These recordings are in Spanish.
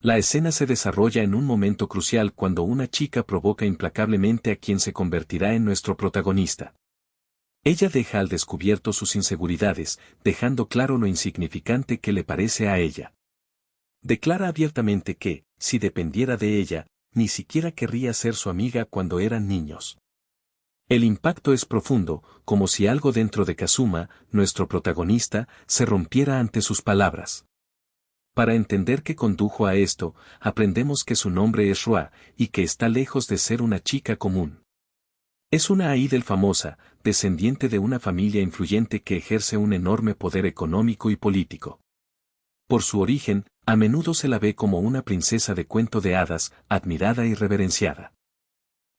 La escena se desarrolla en un momento crucial cuando una chica provoca implacablemente a quien se convertirá en nuestro protagonista. Ella deja al descubierto sus inseguridades, dejando claro lo insignificante que le parece a ella. Declara abiertamente que, si dependiera de ella, ni siquiera querría ser su amiga cuando eran niños. El impacto es profundo, como si algo dentro de Kazuma, nuestro protagonista, se rompiera ante sus palabras. Para entender qué condujo a esto, aprendemos que su nombre es Rua, y que está lejos de ser una chica común. Es una idol famosa, descendiente de una familia influyente que ejerce un enorme poder económico y político. Por su origen, a menudo se la ve como una princesa de cuento de hadas, admirada y reverenciada.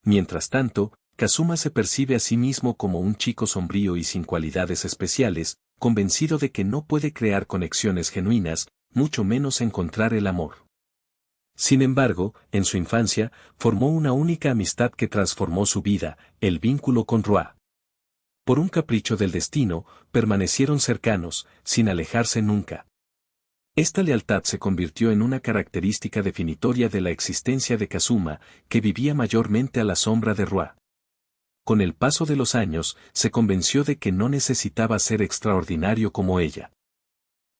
Mientras tanto, Kazuma se percibe a sí mismo como un chico sombrío y sin cualidades especiales, convencido de que no puede crear conexiones genuinas, mucho menos encontrar el amor. Sin embargo, en su infancia, formó una única amistad que transformó su vida, el vínculo con Rua. Por un capricho del destino, permanecieron cercanos, sin alejarse nunca. Esta lealtad se convirtió en una característica definitoria de la existencia de Kazuma, que vivía mayormente a la sombra de Rua. Con el paso de los años, se convenció de que no necesitaba ser extraordinario como ella.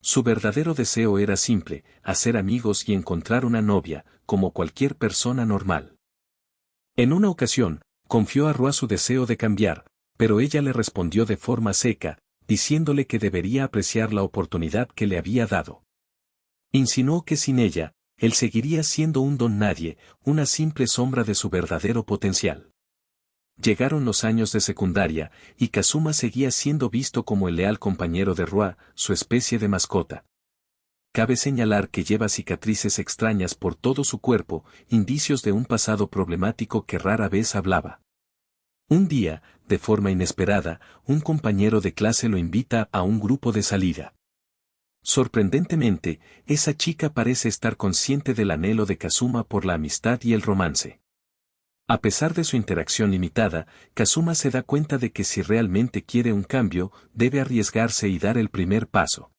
Su verdadero deseo era simple, hacer amigos y encontrar una novia, como cualquier persona normal. En una ocasión, confió a Rua su deseo de cambiar, pero ella le respondió de forma seca, diciéndole que debería apreciar la oportunidad que le había dado. Insinuó que sin ella, él seguiría siendo un don nadie, una simple sombra de su verdadero potencial. Llegaron los años de secundaria, y Kazuma seguía siendo visto como el leal compañero de Rua, su especie de mascota. Cabe señalar que lleva cicatrices extrañas por todo su cuerpo, indicios de un pasado problemático que rara vez hablaba. Un día, de forma inesperada, un compañero de clase lo invita a un grupo de salida. Sorprendentemente, esa chica parece estar consciente del anhelo de Kazuma por la amistad y el romance. A pesar de su interacción limitada, Kazuma se da cuenta de que si realmente quiere un cambio, debe arriesgarse y dar el primer paso.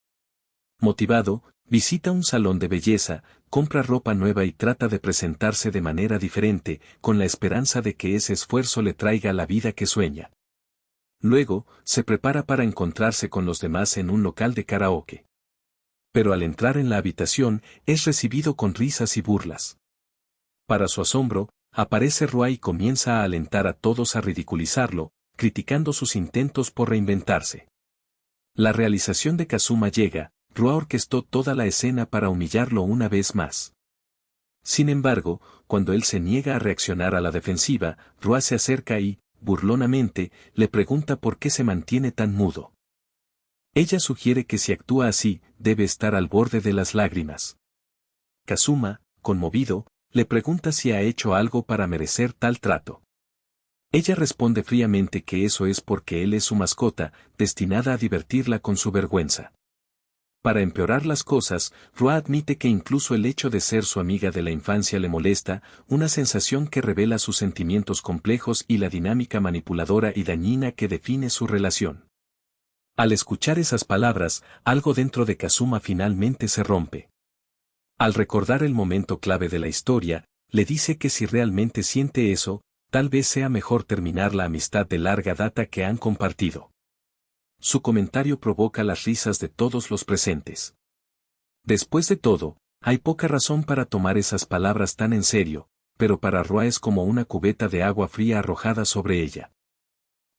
Motivado, visita un salón de belleza, compra ropa nueva y trata de presentarse de manera diferente, con la esperanza de que ese esfuerzo le traiga la vida que sueña. Luego, se prepara para encontrarse con los demás en un local de karaoke. Pero al entrar en la habitación, es recibido con risas y burlas. Para su asombro, aparece Rua y comienza a alentar a todos a ridiculizarlo, criticando sus intentos por reinventarse. La realización de Kazuma llega, Rua orquestó toda la escena para humillarlo una vez más. Sin embargo, cuando él se niega a reaccionar a la defensiva, Rua se acerca y, burlonamente, le pregunta por qué se mantiene tan mudo. Ella sugiere que si actúa así, debe estar al borde de las lágrimas. Kazuma, conmovido, le pregunta si ha hecho algo para merecer tal trato. Ella responde fríamente que eso es porque él es su mascota, destinada a divertirla con su vergüenza. Para empeorar las cosas, Rua admite que incluso el hecho de ser su amiga de la infancia le molesta, una sensación que revela sus sentimientos complejos y la dinámica manipuladora y dañina que define su relación. Al escuchar esas palabras, algo dentro de Kazuma finalmente se rompe. Al recordar el momento clave de la historia, le dice que si realmente siente eso, tal vez sea mejor terminar la amistad de larga data que han compartido. Su comentario provoca las risas de todos los presentes. Después de todo, hay poca razón para tomar esas palabras tan en serio, pero para Rua es como una cubeta de agua fría arrojada sobre ella.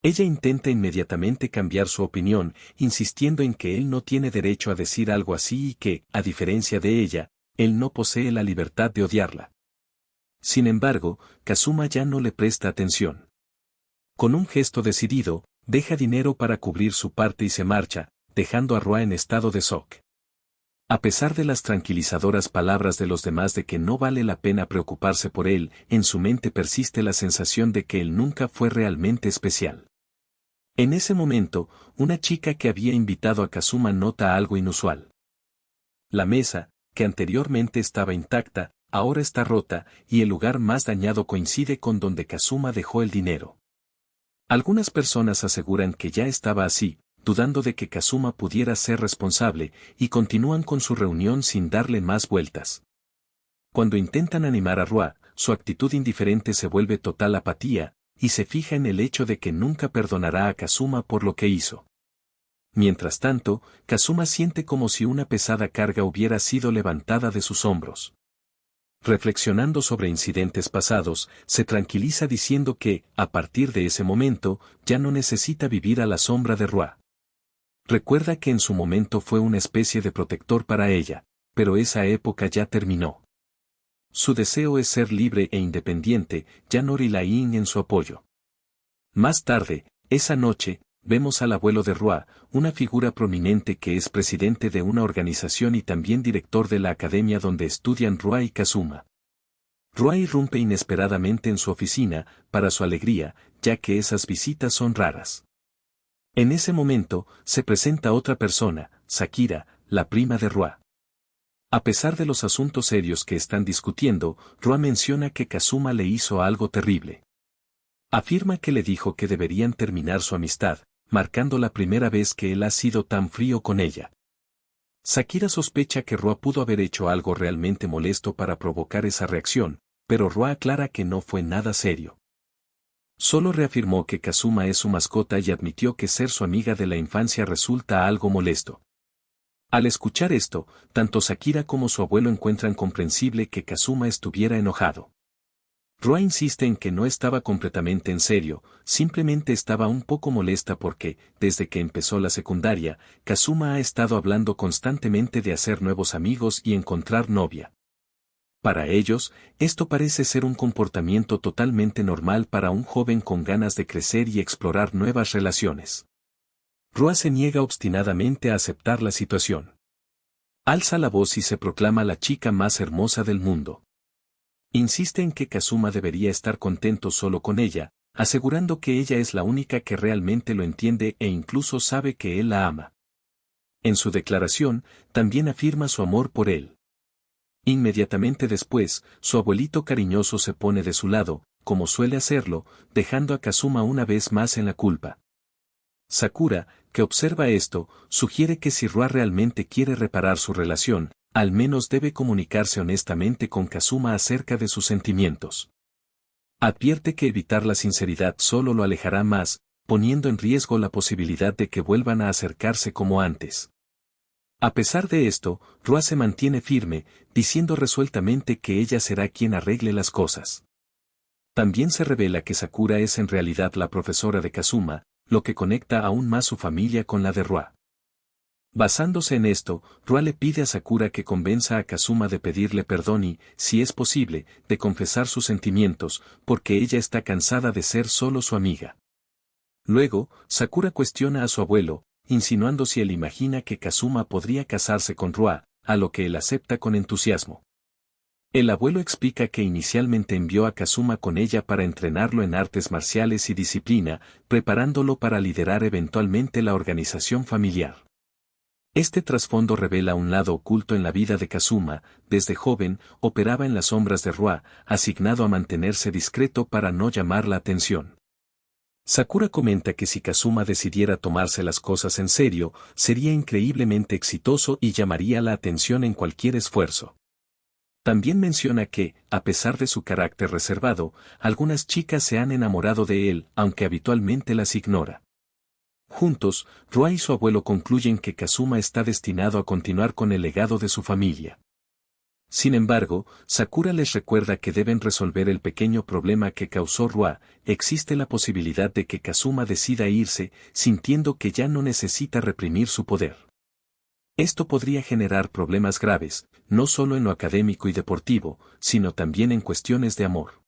Ella intenta inmediatamente cambiar su opinión, insistiendo en que él no tiene derecho a decir algo así y que, a diferencia de ella, él no posee la libertad de odiarla. Sin embargo, Kazuma ya no le presta atención. Con un gesto decidido, deja dinero para cubrir su parte y se marcha, dejando a Rua en estado de shock. A pesar de las tranquilizadoras palabras de los demás de que no vale la pena preocuparse por él, en su mente persiste la sensación de que él nunca fue realmente especial. En ese momento, una chica que había invitado a Kazuma nota algo inusual. La mesa, que anteriormente estaba intacta, ahora está rota, y el lugar más dañado coincide con donde Kazuma dejó el dinero. Algunas personas aseguran que ya estaba así, dudando de que Kazuma pudiera ser responsable, y continúan con su reunión sin darle más vueltas. Cuando intentan animar a Rua, su actitud indiferente se vuelve total apatía, y se fija en el hecho de que nunca perdonará a Kazuma por lo que hizo. Mientras tanto, Kazuma siente como si una pesada carga hubiera sido levantada de sus hombros. Reflexionando sobre incidentes pasados, se tranquiliza diciendo que, a partir de ese momento, ya no necesita vivir a la sombra de Rua. Recuerda que en su momento fue una especie de protector para ella, pero esa época ya terminó. Su deseo es ser libre e independiente, ya no relying en su apoyo. Más tarde, esa noche, vemos al abuelo de Rua, una figura prominente que es presidente de una organización y también director de la academia donde estudian Rua y Kazuma. Rua irrumpe inesperadamente en su oficina, para su alegría, ya que esas visitas son raras. En ese momento, se presenta otra persona, Sakira, la prima de Rua. A pesar de los asuntos serios que están discutiendo, Rua menciona que Kazuma le hizo algo terrible. Afirma que le dijo que deberían terminar su amistad, marcando la primera vez que él ha sido tan frío con ella. Sakira sospecha que Rua pudo haber hecho algo realmente molesto para provocar esa reacción, pero Rua aclara que no fue nada serio. Solo reafirmó que Kazuma es su mascota y admitió que ser su amiga de la infancia resulta algo molesto. Al escuchar esto, tanto Sakira como su abuelo encuentran comprensible que Kazuma estuviera enojado. Rua insiste en que no estaba completamente en serio, simplemente estaba un poco molesta porque, desde que empezó la secundaria, Kazuma ha estado hablando constantemente de hacer nuevos amigos y encontrar novia. Para ellos, esto parece ser un comportamiento totalmente normal para un joven con ganas de crecer y explorar nuevas relaciones. Rua se niega obstinadamente a aceptar la situación. Alza la voz y se proclama la chica más hermosa del mundo. Insiste en que Kazuma debería estar contento solo con ella, asegurando que ella es la única que realmente lo entiende e incluso sabe que él la ama. En su declaración, también afirma su amor por él. Inmediatamente después, su abuelito cariñoso se pone de su lado, como suele hacerlo, dejando a Kazuma una vez más en la culpa. Sakura, que observa esto, sugiere que si Rua realmente quiere reparar su relación, al menos debe comunicarse honestamente con Kazuma acerca de sus sentimientos. Advierte que evitar la sinceridad solo lo alejará más, poniendo en riesgo la posibilidad de que vuelvan a acercarse como antes. A pesar de esto, Rua se mantiene firme, diciendo resueltamente que ella será quien arregle las cosas. También se revela que Sakura es en realidad la profesora de Kazuma, lo que conecta aún más su familia con la de Rua. Basándose en esto, Rua le pide a Sakura que convenza a Kazuma de pedirle perdón y, si es posible, de confesar sus sentimientos, porque ella está cansada de ser solo su amiga. Luego, Sakura cuestiona a su abuelo, insinuando si él imagina que Kazuma podría casarse con Rua, a lo que él acepta con entusiasmo. El abuelo explica que inicialmente envió a Kazuma con ella para entrenarlo en artes marciales y disciplina, preparándolo para liderar eventualmente la organización familiar. Este trasfondo revela un lado oculto en la vida de Kazuma. Desde joven, operaba en las sombras de Rua, asignado a mantenerse discreto para no llamar la atención. Sakura comenta que si Kazuma decidiera tomarse las cosas en serio, sería increíblemente exitoso y llamaría la atención en cualquier esfuerzo. También menciona que, a pesar de su carácter reservado, algunas chicas se han enamorado de él, aunque habitualmente las ignora. Juntos, Rua y su abuelo concluyen que Kazuma está destinado a continuar con el legado de su familia. Sin embargo, Sakura les recuerda que deben resolver el pequeño problema que causó Rua. Existe la posibilidad de que Kazuma decida irse, sintiendo que ya no necesita reprimir su poder. Esto podría generar problemas graves, no solo en lo académico y deportivo, sino también en cuestiones de amor.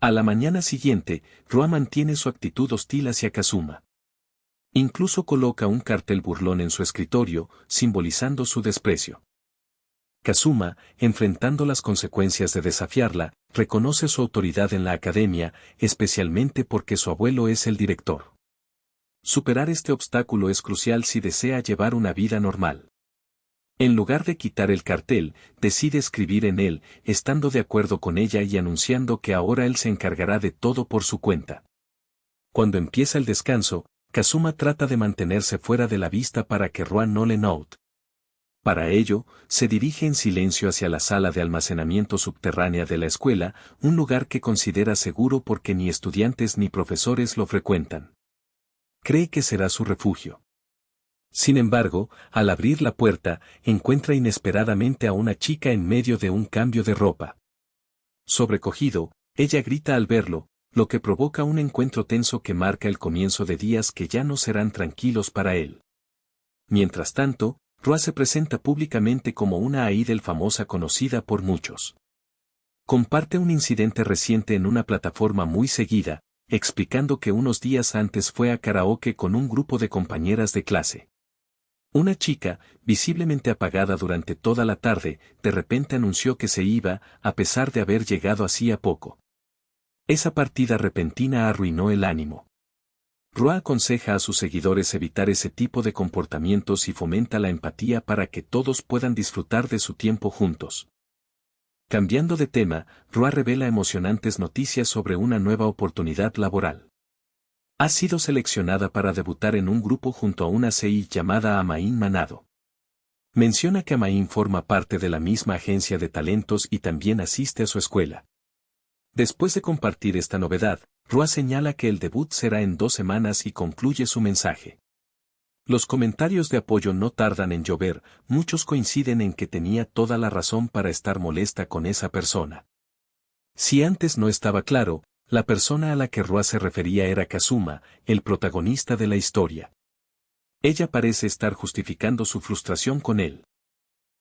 A la mañana siguiente, Rua mantiene su actitud hostil hacia Kazuma. Incluso coloca un cartel burlón en su escritorio, simbolizando su desprecio. Kazuma, enfrentando las consecuencias de desafiarla, reconoce su autoridad en la academia, especialmente porque su abuelo es el director. Superar este obstáculo es crucial si desea llevar una vida normal. En lugar de quitar el cartel, decide escribir en él, estando de acuerdo con ella y anunciando que ahora él se encargará de todo por su cuenta. Cuando empieza el descanso, Kazuma trata de mantenerse fuera de la vista para que Rua no le note. Para ello, se dirige en silencio hacia la sala de almacenamiento subterránea de la escuela, un lugar que considera seguro porque ni estudiantes ni profesores lo frecuentan. Cree que será su refugio. Sin embargo, al abrir la puerta, encuentra inesperadamente a una chica en medio de un cambio de ropa. Sobrecogido, ella grita al verlo, lo que provoca un encuentro tenso que marca el comienzo de días que ya no serán tranquilos para él. Mientras tanto, Roa se presenta públicamente como una idol famosa conocida por muchos. Comparte un incidente reciente en una plataforma muy seguida, explicando que unos días antes fue a karaoke con un grupo de compañeras de clase. Una chica, visiblemente apagada durante toda la tarde, de repente anunció que se iba, a pesar de haber llegado hacía poco. Esa partida repentina arruinó el ánimo. Roa aconseja a sus seguidores evitar ese tipo de comportamientos y fomenta la empatía para que todos puedan disfrutar de su tiempo juntos. Cambiando de tema, Roa revela emocionantes noticias sobre una nueva oportunidad laboral. Ha sido seleccionada para debutar en un grupo junto a una CI llamada Amain Manado. Menciona que Amain forma parte de la misma agencia de talentos y también asiste a su escuela. Después de compartir esta novedad, Roa señala que el debut será en 2 semanas y concluye su mensaje. Los comentarios de apoyo no tardan en llover, muchos coinciden en que tenía toda la razón para estar molesta con esa persona. Si antes no estaba claro, la persona a la que Roa se refería era Kazuma, el protagonista de la historia. Ella parece estar justificando su frustración con él.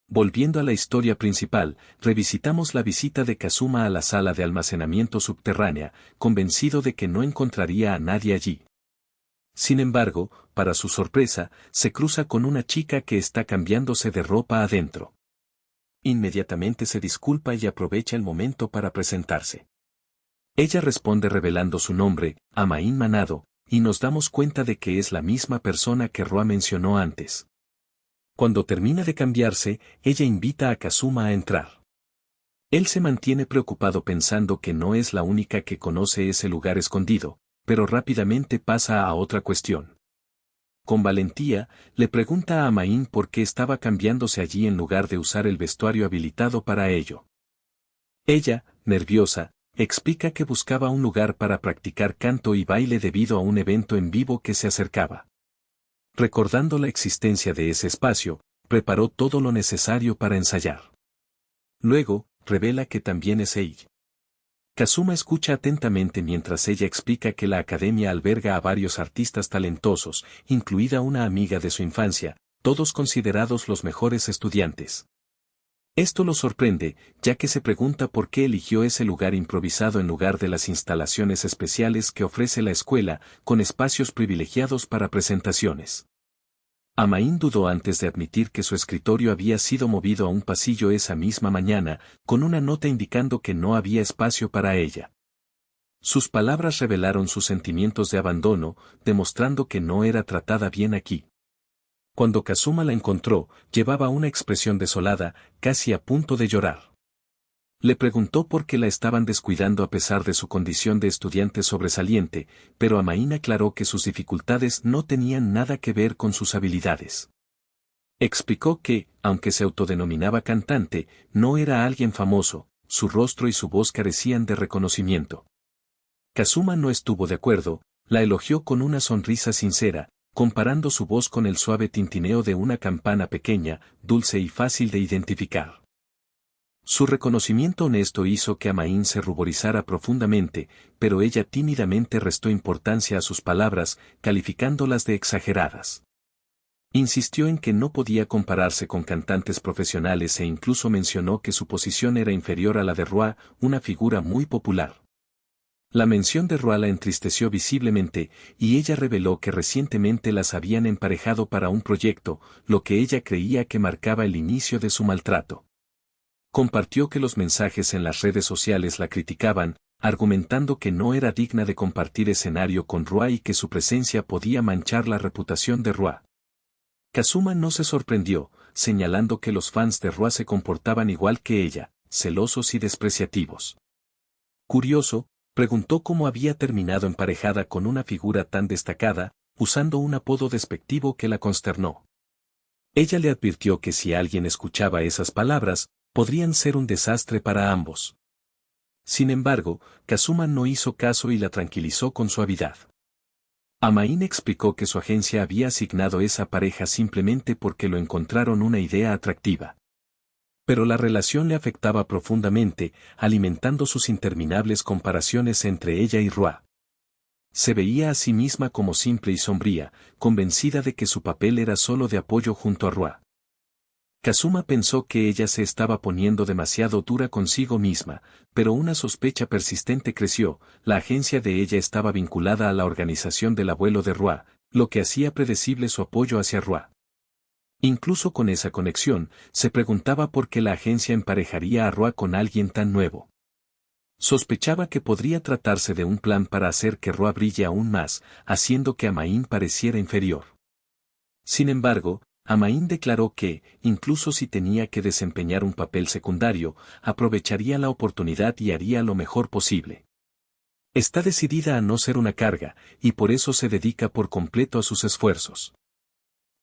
Volviendo a la historia principal, revisitamos la visita de Kazuma a la sala de almacenamiento subterránea, convencido de que no encontraría a nadie allí. Sin embargo, para su sorpresa, se cruza con una chica que está cambiándose de ropa adentro. Inmediatamente se disculpa y aprovecha el momento para presentarse. Ella responde revelando su nombre, Amain Manado, y nos damos cuenta de que es la misma persona que Roa mencionó antes. Cuando termina de cambiarse, ella invita a Kazuma a entrar. Él se mantiene preocupado pensando que no es la única que conoce ese lugar escondido, pero rápidamente pasa a otra cuestión. Con valentía, le pregunta a Amain por qué estaba cambiándose allí en lugar de usar el vestuario habilitado para ello. Ella, nerviosa, explica que buscaba un lugar para practicar canto y baile debido a un evento en vivo que se acercaba. Recordando la existencia de ese espacio, preparó todo lo necesario para ensayar. Luego, revela que también es ella. Kazuma escucha atentamente mientras ella explica que la academia alberga a varios artistas talentosos, incluida una amiga de su infancia, todos considerados los mejores estudiantes. Esto lo sorprende, ya que se pregunta por qué eligió ese lugar improvisado en lugar de las instalaciones especiales que ofrece la escuela, con espacios privilegiados para presentaciones. Amain dudó antes de admitir que su escritorio había sido movido a un pasillo esa misma mañana, con una nota indicando que no había espacio para ella. Sus palabras revelaron sus sentimientos de abandono, demostrando que no era tratada bien aquí. Cuando Kazuma la encontró, llevaba una expresión desolada, casi a punto de llorar. Le preguntó por qué la estaban descuidando a pesar de su condición de estudiante sobresaliente, pero Amain aclaró que sus dificultades no tenían nada que ver con sus habilidades. Explicó que, aunque se autodenominaba cantante, no era alguien famoso, su rostro y su voz carecían de reconocimiento. Kazuma no estuvo de acuerdo, la elogió con una sonrisa sincera, comparando su voz con el suave tintineo de una campana pequeña, dulce y fácil de identificar. Su reconocimiento honesto hizo que Amain se ruborizara profundamente, pero ella tímidamente restó importancia a sus palabras, calificándolas de exageradas. Insistió en que no podía compararse con cantantes profesionales e incluso mencionó que su posición era inferior a la de Roa, una figura muy popular. La mención de Roa la entristeció visiblemente, y ella reveló que recientemente las habían emparejado para un proyecto, lo que ella creía que marcaba el inicio de su maltrato. Compartió que los mensajes en las redes sociales la criticaban, argumentando que no era digna de compartir escenario con Roa y que su presencia podía manchar la reputación de Roa. Kazuma no se sorprendió, señalando que los fans de Roa se comportaban igual que ella, celosos y despreciativos. Curioso, preguntó cómo había terminado emparejada con una figura tan destacada, usando un apodo despectivo que la consternó. Ella le advirtió que si alguien escuchaba esas palabras, podrían ser un desastre para ambos. Sin embargo, Kazuma no hizo caso y la tranquilizó con suavidad. Amain explicó que su agencia había asignado esa pareja simplemente porque lo encontraron una idea atractiva. Pero la relación le afectaba profundamente, alimentando sus interminables comparaciones entre ella y Rua. Se veía a sí misma como simple y sombría, convencida de que su papel era solo de apoyo junto a Rua. Kazuma pensó que ella se estaba poniendo demasiado dura consigo misma, pero una sospecha persistente creció: la agencia de ella estaba vinculada a la organización del abuelo de Rua, lo que hacía predecible su apoyo hacia Rua. Incluso con esa conexión, se preguntaba por qué la agencia emparejaría a Rua con alguien tan nuevo. Sospechaba que podría tratarse de un plan para hacer que Rua brille aún más, haciendo que Amain pareciera inferior. Sin embargo, Amain declaró que, incluso si tenía que desempeñar un papel secundario, aprovecharía la oportunidad y haría lo mejor posible. Está decidida a no ser una carga, y por eso se dedica por completo a sus esfuerzos.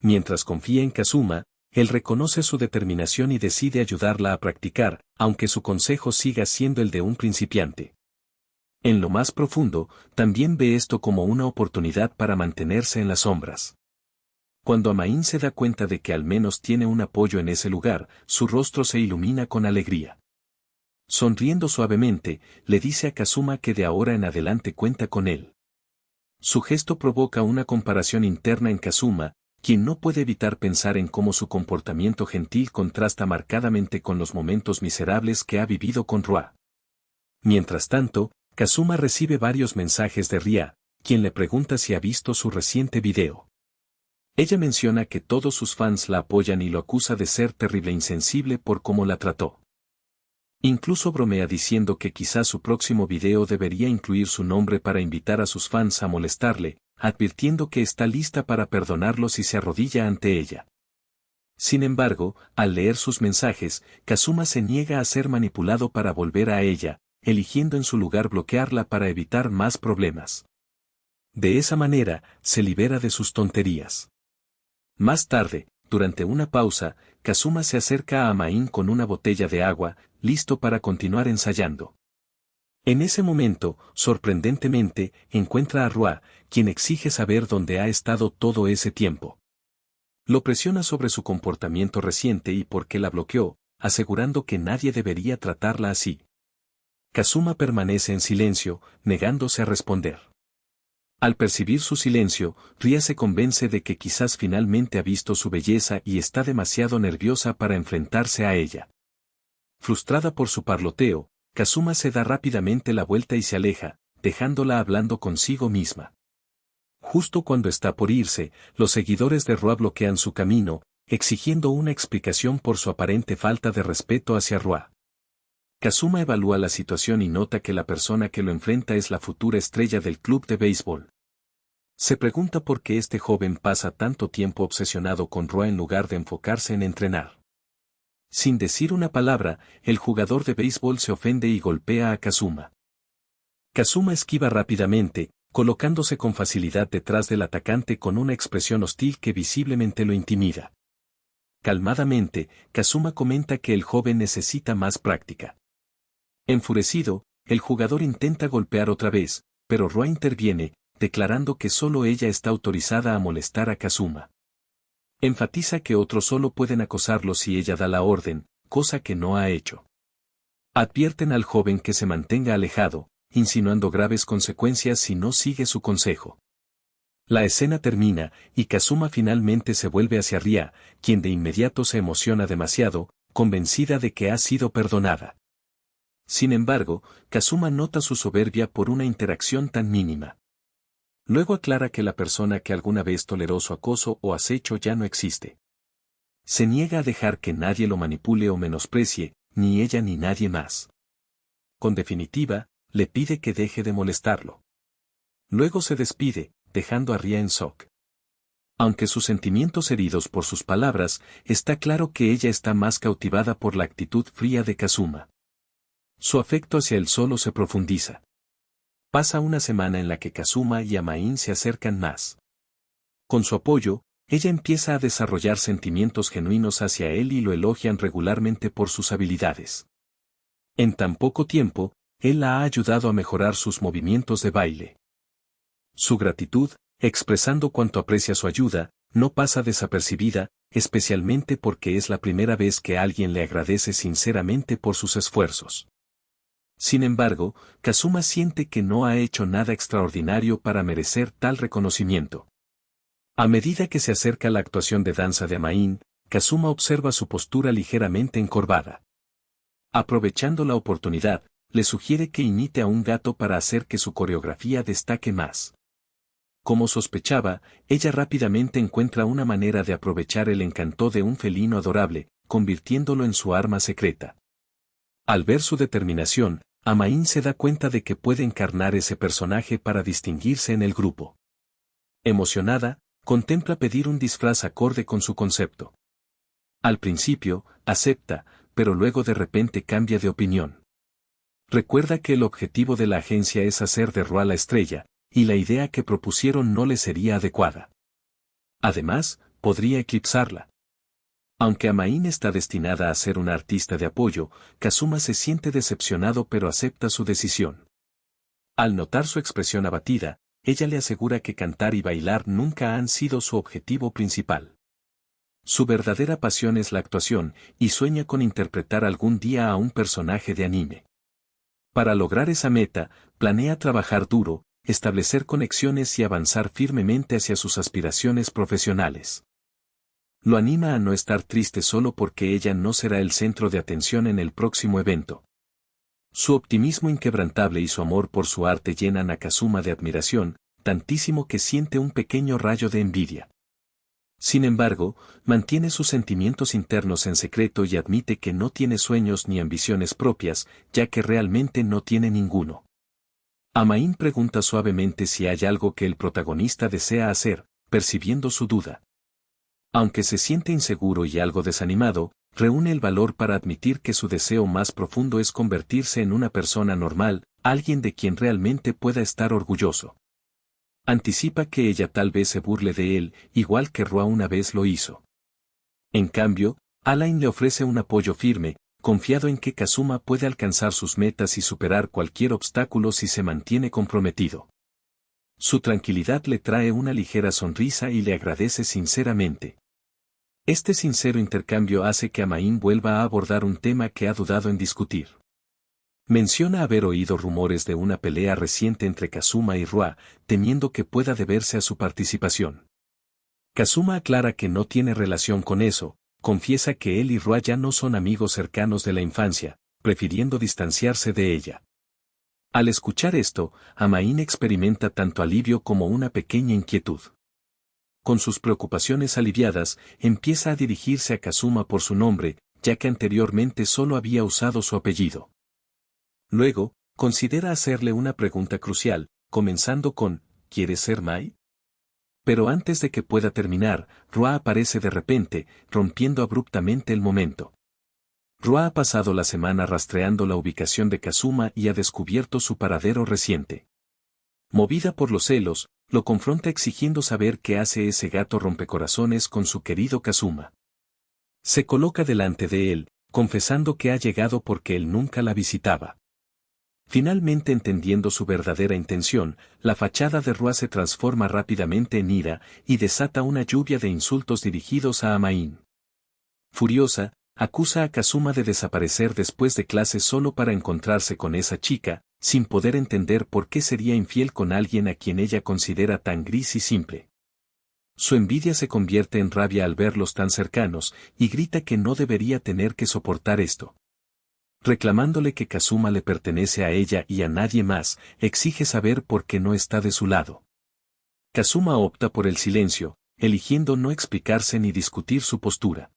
Mientras confía en Kazuma, él reconoce su determinación y decide ayudarla a practicar, aunque su consejo siga siendo el de un principiante. En lo más profundo, también ve esto como una oportunidad para mantenerse en las sombras. Cuando Amain se da cuenta de que al menos tiene un apoyo en ese lugar, su rostro se ilumina con alegría. Sonriendo suavemente, le dice a Kazuma que de ahora en adelante cuenta con él. Su gesto provoca una comparación interna en Kazuma, quien no puede evitar pensar en cómo su comportamiento gentil contrasta marcadamente con los momentos miserables que ha vivido con Rua. Mientras tanto, Kazuma recibe varios mensajes de Ria, quien le pregunta si ha visto su reciente video. Ella menciona que todos sus fans la apoyan y lo acusa de ser terrible e insensible por cómo la trató. Incluso bromea diciendo que quizás su próximo video debería incluir su nombre para invitar a sus fans a molestarle, advirtiendo que está lista para perdonarlo si se arrodilla ante ella. Sin embargo, al leer sus mensajes, Kazuma se niega a ser manipulado para volver a ella, eligiendo en su lugar bloquearla para evitar más problemas. De esa manera, se libera de sus tonterías. Más tarde, durante una pausa, Kazuma se acerca a Amain con una botella de agua, listo para continuar ensayando. En ese momento, sorprendentemente, encuentra a Rua, quien exige saber dónde ha estado todo ese tiempo. Lo presiona sobre su comportamiento reciente y por qué la bloqueó, asegurando que nadie debería tratarla así. Kazuma permanece en silencio, negándose a responder. Al percibir su silencio, Ria se convence de que quizás finalmente ha visto su belleza y está demasiado nerviosa para enfrentarse a ella. Frustrada por su parloteo, Kazuma se da rápidamente la vuelta y se aleja, dejándola hablando consigo misma. Justo cuando está por irse, los seguidores de Rua bloquean su camino, exigiendo una explicación por su aparente falta de respeto hacia Rua. Kazuma evalúa la situación y nota que la persona que lo enfrenta es la futura estrella del club de béisbol. Se pregunta por qué este joven pasa tanto tiempo obsesionado con Rua en lugar de enfocarse en entrenar. Sin decir una palabra, el jugador de béisbol se ofende y golpea a Kazuma. Kazuma esquiva rápidamente, colocándose con facilidad detrás del atacante con una expresión hostil que visiblemente lo intimida. Calmadamente, Kazuma comenta que el joven necesita más práctica. Enfurecido, el jugador intenta golpear otra vez, pero Rua interviene, declarando que solo ella está autorizada a molestar a Kazuma. Enfatiza que otros solo pueden acosarlo si ella da la orden, cosa que no ha hecho. Advierten al joven que se mantenga alejado, insinuando graves consecuencias si no sigue su consejo. La escena termina, y Kazuma finalmente se vuelve hacia Ria, quien de inmediato se emociona demasiado, convencida de que ha sido perdonada. Sin embargo, Kazuma nota su soberbia por una interacción tan mínima. Luego aclara que la persona que alguna vez toleró su acoso o acecho ya no existe. Se niega a dejar que nadie lo manipule o menosprecie, ni ella ni nadie más. Con definitiva, le pide que deje de molestarlo. Luego se despide, dejando a Ria en shock. Aunque sus sentimientos heridos por sus palabras, está claro que ella está más cautivada por la actitud fría de Kazuma. Su afecto hacia él solo se profundiza. Pasa una semana en la que Kazuma y Amain se acercan más. Con su apoyo, ella empieza a desarrollar sentimientos genuinos hacia él y lo elogian regularmente por sus habilidades. En tan poco tiempo, él la ha ayudado a mejorar sus movimientos de baile. Su gratitud, expresando cuánto aprecia su ayuda, no pasa desapercibida, especialmente porque es la primera vez que alguien le agradece sinceramente por sus esfuerzos. Sin embargo, Kazuma siente que no ha hecho nada extraordinario para merecer tal reconocimiento. A medida que se acerca la actuación de danza de Amain, Kazuma observa su postura ligeramente encorvada. Aprovechando la oportunidad, le sugiere que imite a un gato para hacer que su coreografía destaque más. Como sospechaba, ella rápidamente encuentra una manera de aprovechar el encanto de un felino adorable, convirtiéndolo en su arma secreta. Al ver su determinación, Amain se da cuenta de que puede encarnar ese personaje para distinguirse en el grupo. Emocionada, contempla pedir un disfraz acorde con su concepto. Al principio, acepta, pero luego de repente cambia de opinión. Recuerda que el objetivo de la agencia es hacer de Roa la estrella, y la idea que propusieron no le sería adecuada. Además, podría eclipsarla. Aunque Amain está destinada a ser una artista de apoyo, Kazuma se siente decepcionado pero acepta su decisión. Al notar su expresión abatida, ella le asegura que cantar y bailar nunca han sido su objetivo principal. Su verdadera pasión es la actuación, y sueña con interpretar algún día a un personaje de anime. Para lograr esa meta, planea trabajar duro, establecer conexiones y avanzar firmemente hacia sus aspiraciones profesionales. Lo anima a no estar triste solo porque ella no será el centro de atención en el próximo evento. Su optimismo inquebrantable y su amor por su arte llenan a Kazuma de admiración, tantísimo que siente un pequeño rayo de envidia. Sin embargo, mantiene sus sentimientos internos en secreto y admite que no tiene sueños ni ambiciones propias, ya que realmente no tiene ninguno. Amain pregunta suavemente si hay algo que el protagonista desea hacer, percibiendo su duda. Aunque se siente inseguro y algo desanimado, reúne el valor para admitir que su deseo más profundo es convertirse en una persona normal, alguien de quien realmente pueda estar orgulloso. Anticipa que ella tal vez se burle de él, igual que Roa una vez lo hizo. En cambio, Alain le ofrece un apoyo firme, confiado en que Kazuma puede alcanzar sus metas y superar cualquier obstáculo si se mantiene comprometido. Su tranquilidad le trae una ligera sonrisa y le agradece sinceramente. Este sincero intercambio hace que Amain vuelva a abordar un tema que ha dudado en discutir. Menciona haber oído rumores de una pelea reciente entre Kazuma y Roa, temiendo que pueda deberse a su participación. Kazuma aclara que no tiene relación con eso, confiesa que él y Roa ya no son amigos cercanos de la infancia, prefiriendo distanciarse de ella. Al escuchar esto, Amain experimenta tanto alivio como una pequeña inquietud. Con sus preocupaciones aliviadas, empieza a dirigirse a Kazuma por su nombre, ya que anteriormente solo había usado su apellido. Luego, considera hacerle una pregunta crucial, comenzando con, ¿quieres ser Mai? Pero antes de que pueda terminar, Roa aparece de repente, rompiendo abruptamente el momento. Roa ha pasado la semana rastreando la ubicación de Kazuma y ha descubierto su paradero reciente. Movida por los celos, lo confronta exigiendo saber qué hace ese gato rompecorazones con su querido Kazuma. Se coloca delante de él, confesando que ha llegado porque él nunca la visitaba. Finalmente entendiendo su verdadera intención, la fachada de Roa se transforma rápidamente en ira y desata una lluvia de insultos dirigidos a Amain. Furiosa, acusa a Kazuma de desaparecer después de clases solo para encontrarse con esa chica, sin poder entender por qué sería infiel con alguien a quien ella considera tan gris y simple. Su envidia se convierte en rabia al verlos tan cercanos, y grita que no debería tener que soportar esto. Reclamándole que Kazuma le pertenece a ella y a nadie más, exige saber por qué no está de su lado. Kazuma opta por el silencio, eligiendo no explicarse ni discutir su postura.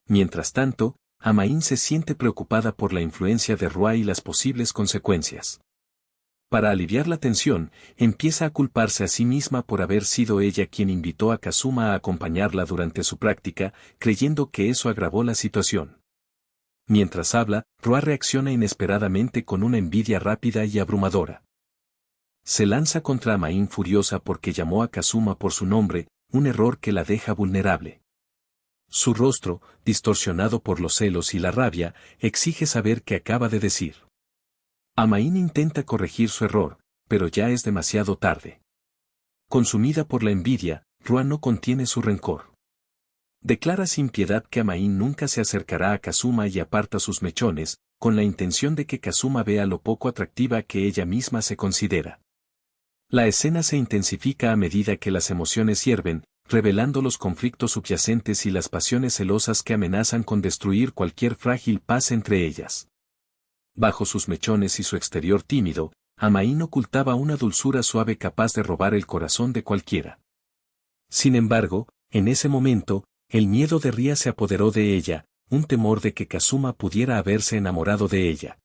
Mientras tanto, Amain se siente preocupada por la influencia de Roa y las posibles consecuencias. Para aliviar la tensión, empieza a culparse a sí misma por haber sido ella quien invitó a Kazuma a acompañarla durante su práctica, creyendo que eso agravó la situación. Mientras habla, Roa reacciona inesperadamente con una envidia rápida y abrumadora. Se lanza contra Amain furiosa porque llamó a Kazuma por su nombre, un error que la deja vulnerable. Su rostro, distorsionado por los celos y la rabia, exige saber qué acaba de decir. Amain intenta corregir su error, pero ya es demasiado tarde. Consumida por la envidia, Rua no contiene su rencor. Declara sin piedad que Amain nunca se acercará a Kazuma y aparta sus mechones, con la intención de que Kazuma vea lo poco atractiva que ella misma se considera. La escena se intensifica a medida que las emociones hierven, revelando los conflictos subyacentes y las pasiones celosas que amenazan con destruir cualquier frágil paz entre ellas. Bajo sus mechones y su exterior tímido, Amain ocultaba una dulzura suave capaz de robar el corazón de cualquiera. Sin embargo, en ese momento, el miedo de Ria se apoderó de ella, un temor de que Kazuma pudiera haberse enamorado de ella.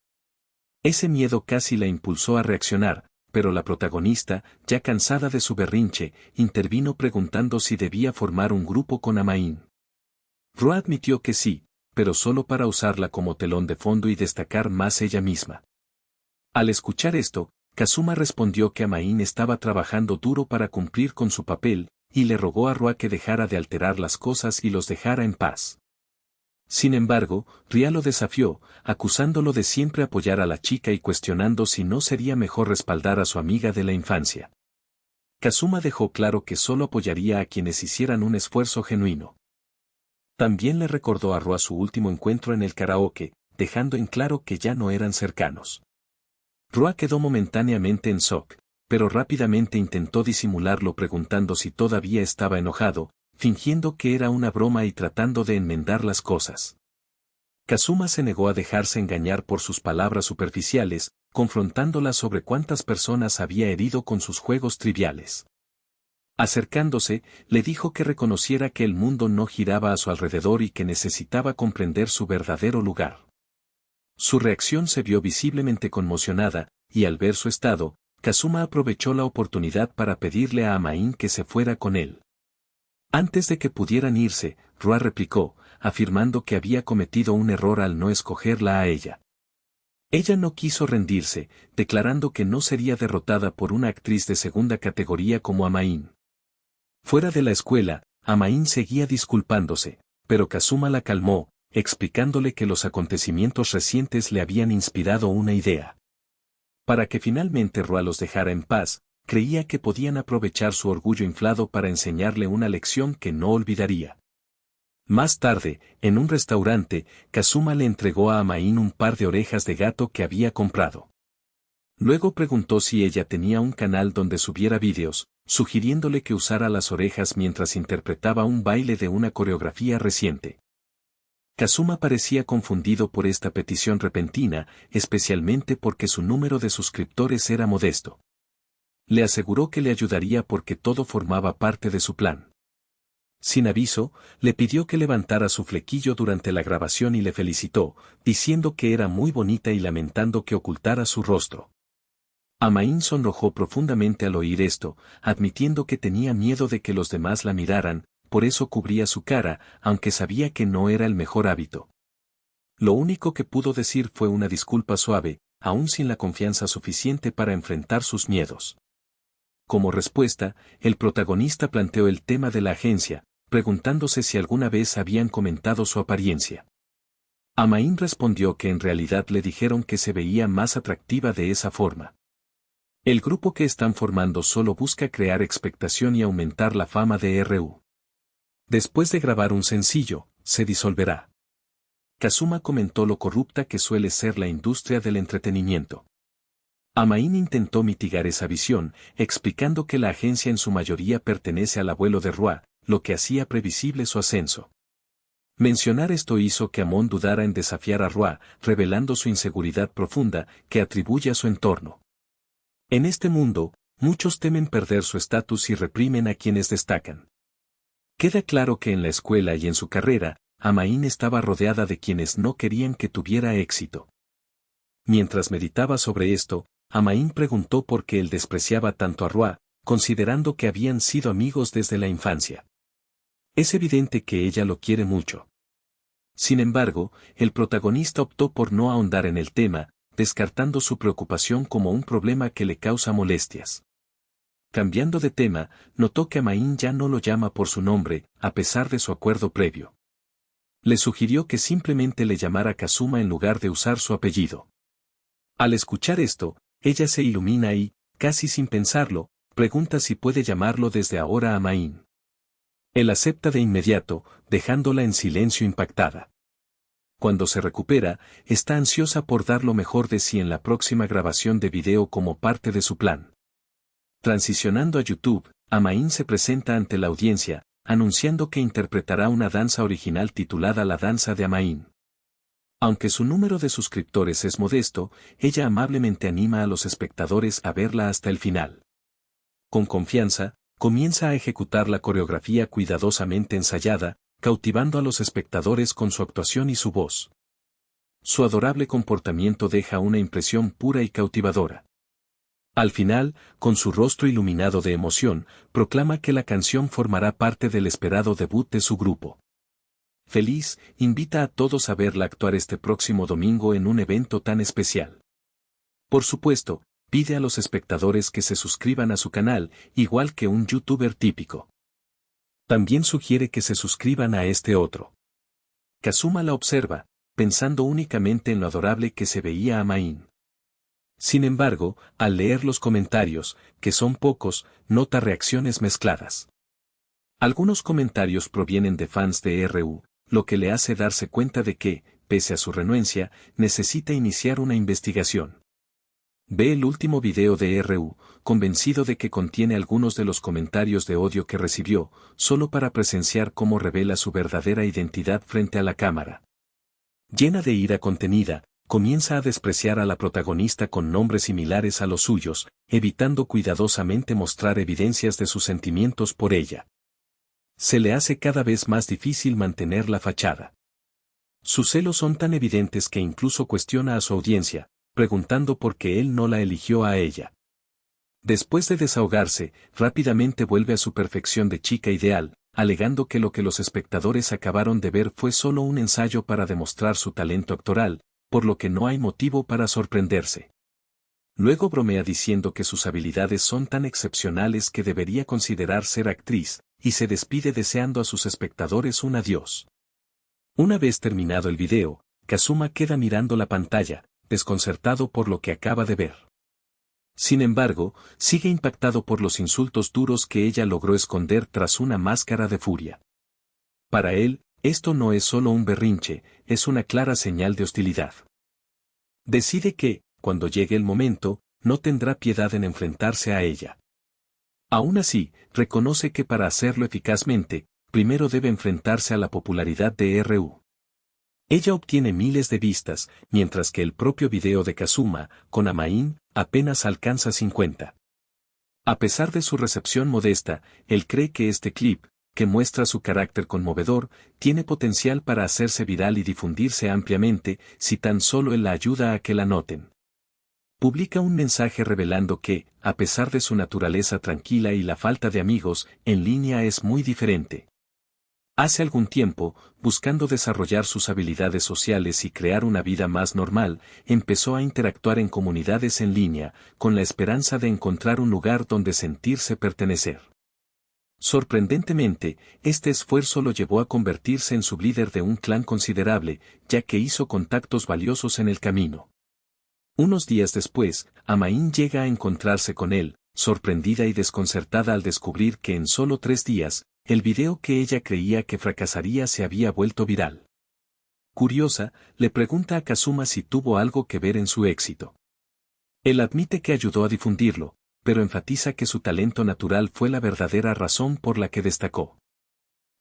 Ese miedo casi la impulsó a reaccionar, pero la protagonista, ya cansada de su berrinche, intervino preguntando si debía formar un grupo con Amain. Rua admitió que sí, pero solo para usarla como telón de fondo y destacar más ella misma. Al escuchar esto, Kazuma respondió que Amain estaba trabajando duro para cumplir con su papel, y le rogó a Rua que dejara de alterar las cosas y los dejara en paz. Sin embargo, Ria lo desafió, acusándolo de siempre apoyar a la chica y cuestionando si no sería mejor respaldar a su amiga de la infancia. Kazuma dejó claro que solo apoyaría a quienes hicieran un esfuerzo genuino. También le recordó a Rua su último encuentro en el karaoke, dejando en claro que ya no eran cercanos. Rua quedó momentáneamente en shock, pero rápidamente intentó disimularlo preguntando si todavía estaba enojado, fingiendo que era una broma y tratando de enmendar las cosas. Kazuma se negó a dejarse engañar por sus palabras superficiales, confrontándola sobre cuántas personas había herido con sus juegos triviales. Acercándose, le dijo que reconociera que el mundo no giraba a su alrededor y que necesitaba comprender su verdadero lugar. Su reacción se vio visiblemente conmocionada, y al ver su estado, Kazuma aprovechó la oportunidad para pedirle a Amain que se fuera con él. Antes de que pudieran irse, Rua replicó, afirmando que había cometido un error al no escogerla a ella. Ella no quiso rendirse, declarando que no sería derrotada por una actriz de segunda categoría como Amain. Fuera de la escuela, Amain seguía disculpándose, pero Kazuma la calmó, explicándole que los acontecimientos recientes le habían inspirado una idea. Para que finalmente Rua los dejara en paz, creía que podían aprovechar su orgullo inflado para enseñarle una lección que no olvidaría. Más tarde, en un restaurante, Kazuma le entregó a Amain un par de orejas de gato que había comprado. Luego preguntó si ella tenía un canal donde subiera vídeos, sugiriéndole que usara las orejas mientras interpretaba un baile de una coreografía reciente. Kazuma parecía confundido por esta petición repentina, especialmente porque su número de suscriptores era modesto. Le aseguró que le ayudaría porque todo formaba parte de su plan. Sin aviso, le pidió que levantara su flequillo durante la grabación y le felicitó, diciendo que era muy bonita y lamentando que ocultara su rostro. Amain sonrojó profundamente al oír esto, admitiendo que tenía miedo de que los demás la miraran, por eso cubría su cara, aunque sabía que no era el mejor hábito. Lo único que pudo decir fue una disculpa suave, aún sin la confianza suficiente para enfrentar sus miedos. Como respuesta, el protagonista planteó el tema de la agencia, preguntándose si alguna vez habían comentado su apariencia. Amain respondió que en realidad le dijeron que se veía más atractiva de esa forma. El grupo que están formando solo busca crear expectación y aumentar la fama de RU. Después de grabar un sencillo, se disolverá. Kazuma comentó lo corrupta que suele ser la industria del entretenimiento. Amain intentó mitigar esa visión, explicando que la agencia en su mayoría pertenece al abuelo de Rua, lo que hacía previsible su ascenso. Mencionar esto hizo que Amon dudara en desafiar a Rua, revelando su inseguridad profunda, que atribuye a su entorno. En este mundo, muchos temen perder su estatus y reprimen a quienes destacan. Queda claro que en la escuela y en su carrera, Amain estaba rodeada de quienes no querían que tuviera éxito. Mientras meditaba sobre esto, Amain preguntó por qué él despreciaba tanto a Rua, considerando que habían sido amigos desde la infancia. Es evidente que ella lo quiere mucho. Sin embargo, el protagonista optó por no ahondar en el tema, descartando su preocupación como un problema que le causa molestias. Cambiando de tema, notó que Amain ya no lo llama por su nombre, a pesar de su acuerdo previo. Le sugirió que simplemente le llamara Kazuma en lugar de usar su apellido. Al escuchar esto, ella se ilumina y, casi sin pensarlo, pregunta si puede llamarlo desde ahora Amain. Él acepta de inmediato, dejándola en silencio impactada. Cuando se recupera, está ansiosa por dar lo mejor de sí en la próxima grabación de video como parte de su plan. Transicionando a YouTube, Amain se presenta ante la audiencia, anunciando que interpretará una danza original titulada La Danza de Amain. Aunque su número de suscriptores es modesto, ella amablemente anima a los espectadores a verla hasta el final. Con confianza, comienza a ejecutar la coreografía cuidadosamente ensayada, cautivando a los espectadores con su actuación y su voz. Su adorable comportamiento deja una impresión pura y cautivadora. Al final, con su rostro iluminado de emoción, proclama que la canción formará parte del esperado debut de su grupo. Feliz, invita a todos a verla actuar este próximo domingo en un evento tan especial. Por supuesto, pide a los espectadores que se suscriban a su canal, igual que un youtuber típico. También sugiere que se suscriban a este otro. Kazuma la observa, pensando únicamente en lo adorable que se veía Amain. Sin embargo, al leer los comentarios, que son pocos, nota reacciones mezcladas. Algunos comentarios provienen de fans de RU, lo que le hace darse cuenta de que, pese a su renuencia, necesita iniciar una investigación. Ve el último video de RU, convencido de que contiene algunos de los comentarios de odio que recibió, solo para presenciar cómo revela su verdadera identidad frente a la cámara. Llena de ira contenida, comienza a despreciar a la protagonista con nombres similares a los suyos, evitando cuidadosamente mostrar evidencias de sus sentimientos por ella. Se le hace cada vez más difícil mantener la fachada. Sus celos son tan evidentes que incluso cuestiona a su audiencia, preguntando por qué él no la eligió a ella. Después de desahogarse, rápidamente vuelve a su perfección de chica ideal, alegando que lo que los espectadores acabaron de ver fue solo un ensayo para demostrar su talento actoral, por lo que no hay motivo para sorprenderse. Luego bromea diciendo que sus habilidades son tan excepcionales que debería considerar ser actriz, y se despide deseando a sus espectadores un adiós. Una vez terminado el video, Kazuma queda mirando la pantalla, desconcertado por lo que acaba de ver. Sin embargo, sigue impactado por los insultos duros que ella logró esconder tras una máscara de furia. Para él, esto no es solo un berrinche, es una clara señal de hostilidad. Decide que, cuando llegue el momento, no tendrá piedad en enfrentarse a ella. Aún así, reconoce que para hacerlo eficazmente, primero debe enfrentarse a la popularidad de RU. Ella obtiene miles de vistas, mientras que el propio video de Kazuma, con Amain, apenas alcanza 50. A pesar de su recepción modesta, él cree que este clip, que muestra su carácter conmovedor, tiene potencial para hacerse viral y difundirse ampliamente, si tan solo él la ayuda a que la noten. Publica un mensaje revelando que, a pesar de su naturaleza tranquila y la falta de amigos, en línea es muy diferente. Hace algún tiempo, buscando desarrollar sus habilidades sociales y crear una vida más normal, empezó a interactuar en comunidades en línea, con la esperanza de encontrar un lugar donde sentirse pertenecer. Sorprendentemente, este esfuerzo lo llevó a convertirse en sublíder de un clan considerable, ya que hizo contactos valiosos en el camino. Unos días después, Amain llega a encontrarse con él, sorprendida y desconcertada al descubrir que en solo 3 días, el video que ella creía que fracasaría se había vuelto viral. Curiosa, le pregunta a Kazuma si tuvo algo que ver en su éxito. Él admite que ayudó a difundirlo, pero enfatiza que su talento natural fue la verdadera razón por la que destacó.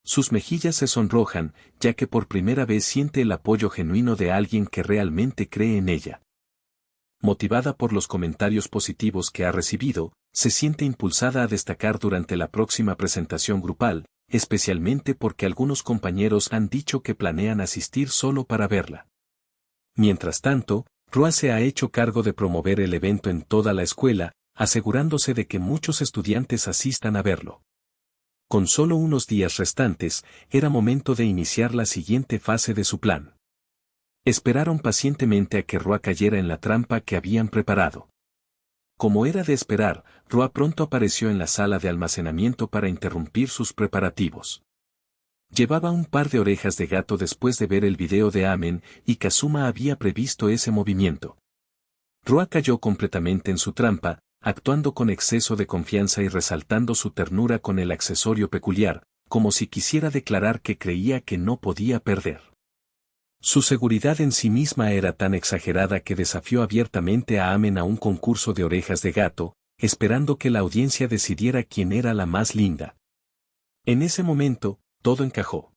Sus mejillas se sonrojan, ya que por primera vez siente el apoyo genuino de alguien que realmente cree en ella. Motivada por los comentarios positivos que ha recibido, se siente impulsada a destacar durante la próxima presentación grupal, especialmente porque algunos compañeros han dicho que planean asistir solo para verla. Mientras tanto, Rua se ha hecho cargo de promover el evento en toda la escuela, asegurándose de que muchos estudiantes asistan a verlo. Con solo unos días restantes, era momento de iniciar la siguiente fase de su plan. Esperaron pacientemente a que Rua cayera en la trampa que habían preparado. Como era de esperar, Roa pronto apareció en la sala de almacenamiento para interrumpir sus preparativos. Llevaba un par de orejas de gato después de ver el video de Amen, y Kazuma había previsto ese movimiento. Roa cayó completamente en su trampa, actuando con exceso de confianza y resaltando su ternura con el accesorio peculiar, como si quisiera declarar que creía que no podía perder. Su seguridad en sí misma era tan exagerada que desafió abiertamente a Amen a un concurso de orejas de gato, esperando que la audiencia decidiera quién era la más linda. En ese momento, todo encajó.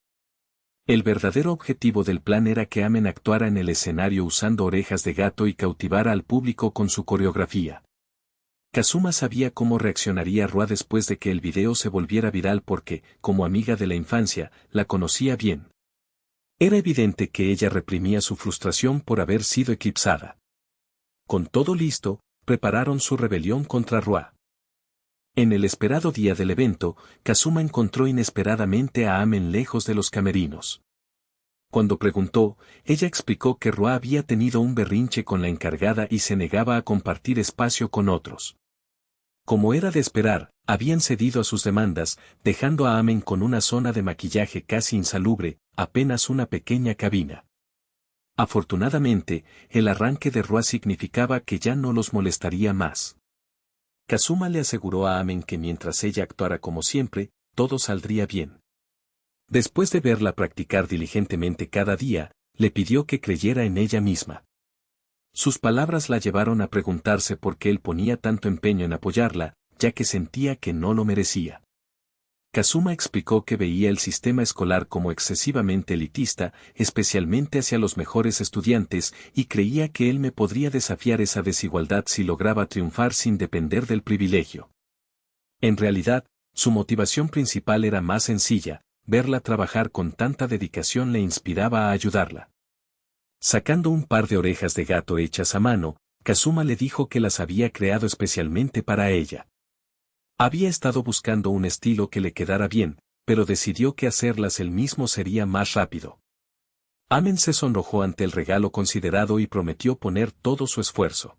El verdadero objetivo del plan era que Amen actuara en el escenario usando orejas de gato y cautivara al público con su coreografía. Kazuma sabía cómo reaccionaría Roa después de que el video se volviera viral porque, como amiga de la infancia, la conocía bien. Era evidente que ella reprimía su frustración por haber sido eclipsada. Con todo listo, prepararon su rebelión contra Roa. En el esperado día del evento, Kazuma encontró inesperadamente a Amen lejos de los camerinos. Cuando preguntó, ella explicó que Roa había tenido un berrinche con la encargada y se negaba a compartir espacio con otros. Como era de esperar, habían cedido a sus demandas, dejando a Amen con una zona de maquillaje casi insalubre, apenas una pequeña cabina. Afortunadamente, el arranque de Roa significaba que ya no los molestaría más. Kazuma le aseguró a Amen que mientras ella actuara como siempre, todo saldría bien. Después de verla practicar diligentemente cada día, le pidió que creyera en ella misma. Sus palabras la llevaron a preguntarse por qué él ponía tanto empeño en apoyarla, ya que sentía que no lo merecía. Kazuma explicó que veía el sistema escolar como excesivamente elitista, especialmente hacia los mejores estudiantes, y creía que él me podría desafiar esa desigualdad si lograba triunfar sin depender del privilegio. En realidad, su motivación principal era más sencilla, verla trabajar con tanta dedicación le inspiraba a ayudarla. Sacando un par de orejas de gato hechas a mano, Kazuma le dijo que las había creado especialmente para ella. Había estado buscando un estilo que le quedara bien, pero decidió que hacerlas él mismo sería más rápido. Amen se sonrojó ante el regalo considerado y prometió poner todo su esfuerzo.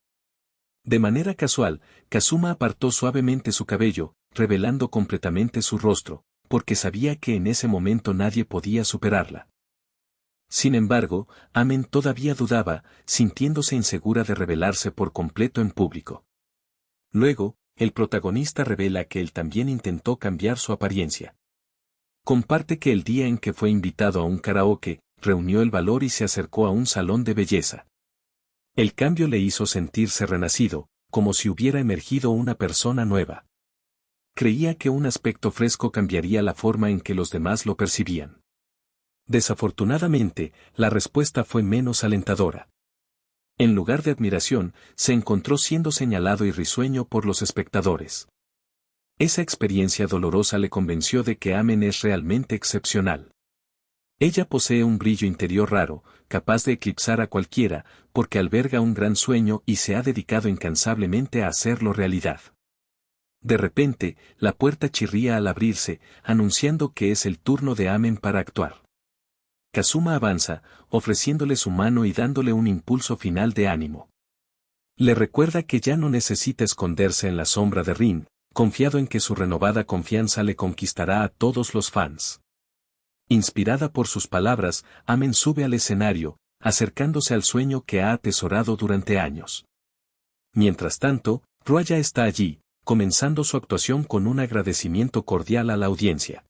De manera casual, Kazuma apartó suavemente su cabello, revelando completamente su rostro, porque sabía que en ese momento nadie podía superarla. Sin embargo, Amen todavía dudaba, sintiéndose insegura de revelarse por completo en público. Luego, el protagonista revela que él también intentó cambiar su apariencia. Comparte que el día en que fue invitado a un karaoke, reunió el valor y se acercó a un salón de belleza. El cambio le hizo sentirse renacido, como si hubiera emergido una persona nueva. Creía que un aspecto fresco cambiaría la forma en que los demás lo percibían. Desafortunadamente, la respuesta fue menos alentadora. En lugar de admiración, se encontró siendo señalado y risueño por los espectadores. Esa experiencia dolorosa le convenció de que Amen es realmente excepcional. Ella posee un brillo interior raro, capaz de eclipsar a cualquiera, porque alberga un gran sueño y se ha dedicado incansablemente a hacerlo realidad. De repente, la puerta chirría al abrirse, anunciando que es el turno de Amen para actuar. Kazuma avanza, ofreciéndole su mano y dándole un impulso final de ánimo. Le recuerda que ya no necesita esconderse en la sombra de Rin, confiado en que su renovada confianza le conquistará a todos los fans. Inspirada por sus palabras, Amen sube al escenario, acercándose al sueño que ha atesorado durante años. Mientras tanto, Roa ya está allí, comenzando su actuación con un agradecimiento cordial a la audiencia.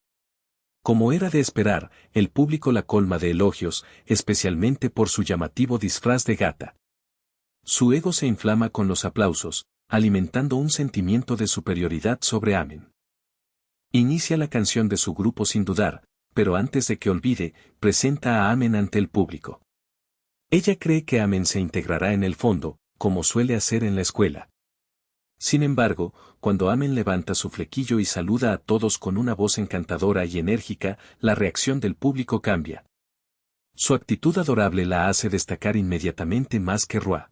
Como era de esperar, el público la colma de elogios, especialmente por su llamativo disfraz de gata. Su ego se inflama con los aplausos, alimentando un sentimiento de superioridad sobre Amen. Inicia la canción de su grupo sin dudar, pero antes de que olvide, presenta a Amen ante el público. Ella cree que Amen se integrará en el fondo, como suele hacer en la escuela. Sin embargo, cuando Amen levanta su flequillo y saluda a todos con una voz encantadora y enérgica, la reacción del público cambia. Su actitud adorable la hace destacar inmediatamente más que Roa.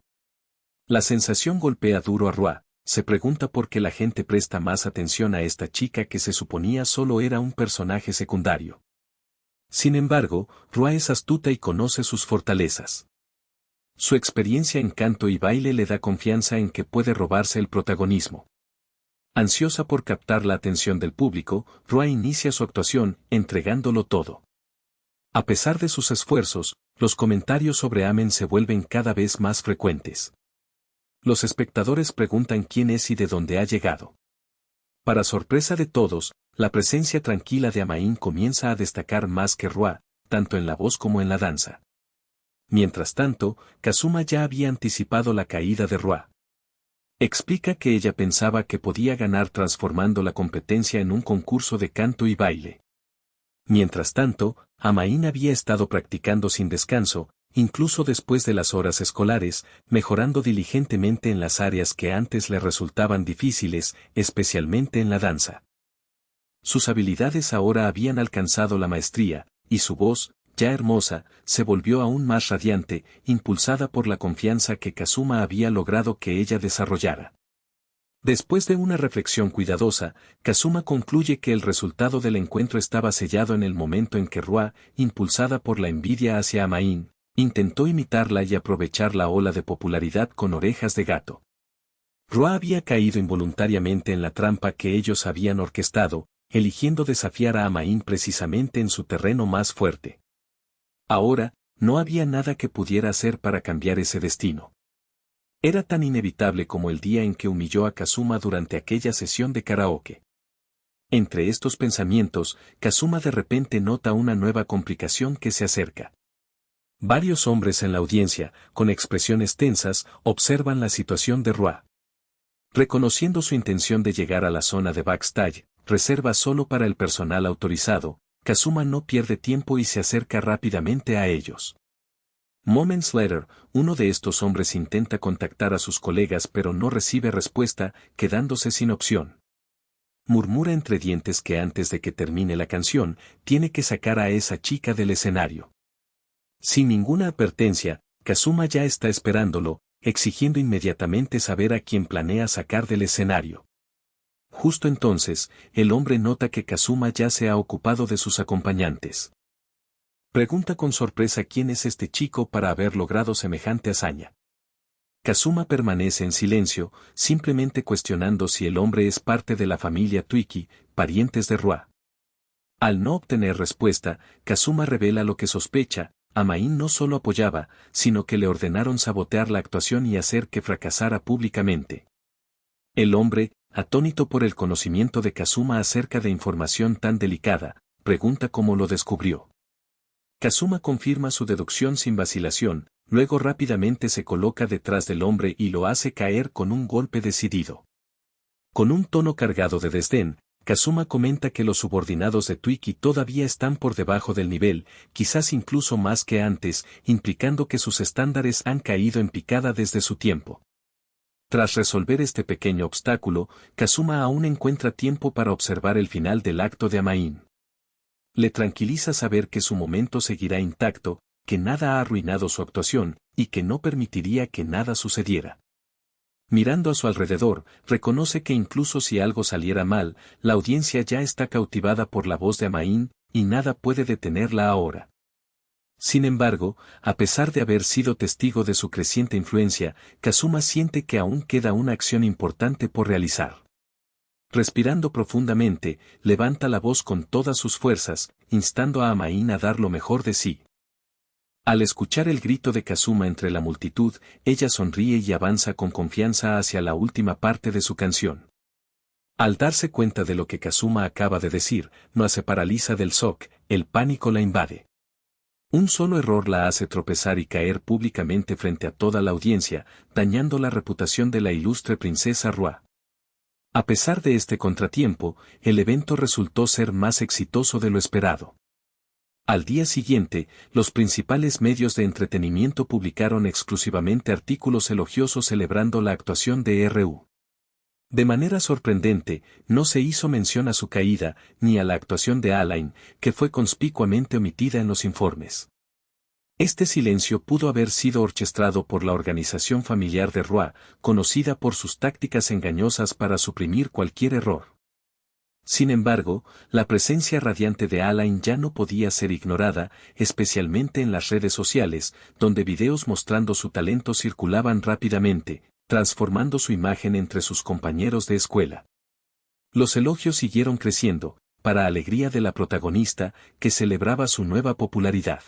La sensación golpea duro a Roa, se pregunta por qué la gente presta más atención a esta chica que se suponía solo era un personaje secundario. Sin embargo, Roa es astuta y conoce sus fortalezas. Su experiencia en canto y baile le da confianza en que puede robarse el protagonismo. Ansiosa por captar la atención del público, Rua inicia su actuación, entregándolo todo. A pesar de sus esfuerzos, los comentarios sobre Amen se vuelven cada vez más frecuentes. Los espectadores preguntan quién es y de dónde ha llegado. Para sorpresa de todos, la presencia tranquila de Amain comienza a destacar más que Rua, tanto en la voz como en la danza. Mientras tanto, Kazuma ya había anticipado la caída de Rua. Explica que ella pensaba que podía ganar transformando la competencia en un concurso de canto y baile. Mientras tanto, Amain había estado practicando sin descanso, incluso después de las horas escolares, mejorando diligentemente en las áreas que antes le resultaban difíciles, especialmente en la danza. Sus habilidades ahora habían alcanzado la maestría, y su voz, ya hermosa, se volvió aún más radiante, impulsada por la confianza que Kazuma había logrado que ella desarrollara. Después de una reflexión cuidadosa, Kazuma concluye que el resultado del encuentro estaba sellado en el momento en que Rua, impulsada por la envidia hacia Amain, intentó imitarla y aprovechar la ola de popularidad con orejas de gato. Rua había caído involuntariamente en la trampa que ellos habían orquestado, eligiendo desafiar a Amain precisamente en su terreno más fuerte. Ahora, no había nada que pudiera hacer para cambiar ese destino. Era tan inevitable como el día en que humilló a Kazuma durante aquella sesión de karaoke. Entre estos pensamientos, Kazuma de repente nota una nueva complicación que se acerca. Varios hombres en la audiencia, con expresiones tensas, observan la situación de Rua. Reconociendo su intención de llegar a la zona de backstage, reserva solo para el personal autorizado, Kazuma no pierde tiempo y se acerca rápidamente a ellos. Moments later, uno de estos hombres intenta contactar a sus colegas pero no recibe respuesta, quedándose sin opción. Murmura entre dientes que antes de que termine la canción, tiene que sacar a esa chica del escenario. Sin ninguna advertencia, Kazuma ya está esperándolo, exigiendo inmediatamente saber a quién planea sacar del escenario. Justo entonces, el hombre nota que Kazuma ya se ha ocupado de sus acompañantes. Pregunta con sorpresa quién es este chico para haber logrado semejante hazaña. Kazuma permanece en silencio, simplemente cuestionando si el hombre es parte de la familia Twiki, parientes de Rua. Al no obtener respuesta, Kazuma revela lo que sospecha: Amain no solo apoyaba, sino que le ordenaron sabotear la actuación y hacer que fracasara públicamente. El hombre, atónito por el conocimiento de Kazuma acerca de información tan delicada, pregunta cómo lo descubrió. Kazuma confirma su deducción sin vacilación, luego rápidamente se coloca detrás del hombre y lo hace caer con un golpe decidido. Con un tono cargado de desdén, Kazuma comenta que los subordinados de Twiki todavía están por debajo del nivel, quizás incluso más que antes, implicando que sus estándares han caído en picada desde su tiempo. Tras resolver este pequeño obstáculo, Kazuma aún encuentra tiempo para observar el final del acto de Amain. Le tranquiliza saber que su momento seguirá intacto, que nada ha arruinado su actuación, y que no permitiría que nada sucediera. Mirando a su alrededor, reconoce que incluso si algo saliera mal, la audiencia ya está cautivada por la voz de Amain, y nada puede detenerla ahora. Sin embargo, a pesar de haber sido testigo de su creciente influencia, Kazuma siente que aún queda una acción importante por realizar. Respirando profundamente, levanta la voz con todas sus fuerzas, instando a Amain a dar lo mejor de sí. Al escuchar el grito de Kazuma entre la multitud, ella sonríe y avanza con confianza hacia la última parte de su canción. Al darse cuenta de lo que Kazuma acaba de decir, no se paraliza del shock, el pánico la invade. Un solo error la hace tropezar y caer públicamente frente a toda la audiencia, dañando la reputación de la ilustre princesa Rua. A pesar de este contratiempo, el evento resultó ser más exitoso de lo esperado. Al día siguiente, los principales medios de entretenimiento publicaron exclusivamente artículos elogiosos celebrando la actuación de R.U. De manera sorprendente, no se hizo mención a su caída, ni a la actuación de Alain, que fue conspicuamente omitida en los informes. Este silencio pudo haber sido orquestado por la organización familiar de Rua, conocida por sus tácticas engañosas para suprimir cualquier error. Sin embargo, la presencia radiante de Alain ya no podía ser ignorada, especialmente en las redes sociales, donde videos mostrando su talento circulaban rápidamente, transformando su imagen entre sus compañeros de escuela. Los elogios siguieron creciendo, para alegría de la protagonista, que celebraba su nueva popularidad.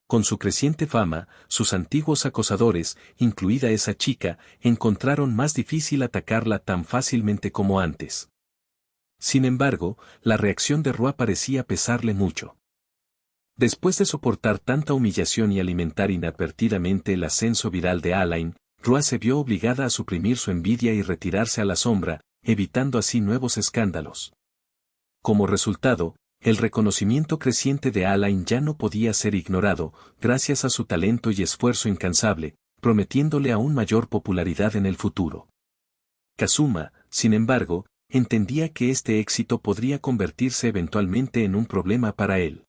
Con su creciente fama, sus antiguos acosadores, incluida esa chica, encontraron más difícil atacarla tan fácilmente como antes. Sin embargo, la reacción de Roa parecía pesarle mucho. Después de soportar tanta humillación y alimentar inadvertidamente el ascenso viral de Alain, Roa se vio obligada a suprimir su envidia y retirarse a la sombra, evitando así nuevos escándalos. Como resultado, el reconocimiento creciente de Alain ya no podía ser ignorado, gracias a su talento y esfuerzo incansable, prometiéndole aún mayor popularidad en el futuro. Kazuma, sin embargo, entendía que este éxito podría convertirse eventualmente en un problema para él.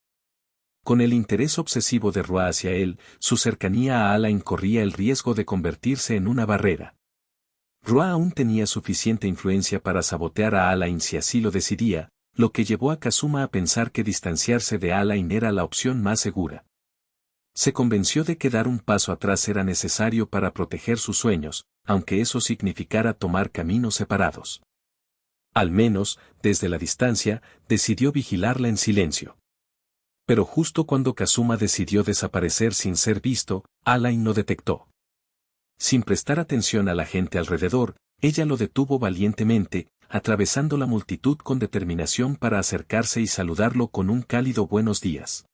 Con el interés obsesivo de Roa hacia él, su cercanía a Alain corría el riesgo de convertirse en una barrera. Roa aún tenía suficiente influencia para sabotear a Alain si así lo decidía, lo que llevó a Kazuma a pensar que distanciarse de Alain era la opción más segura. Se convenció de que dar un paso atrás era necesario para proteger sus sueños, aunque eso significara tomar caminos separados. Al menos, desde la distancia, decidió vigilarla en silencio. Pero justo cuando Kazuma decidió desaparecer sin ser visto, Alain lo detectó. Sin prestar atención a la gente alrededor, ella lo detuvo valientemente, atravesando la multitud con determinación para acercarse y saludarlo con un cálido buenos días.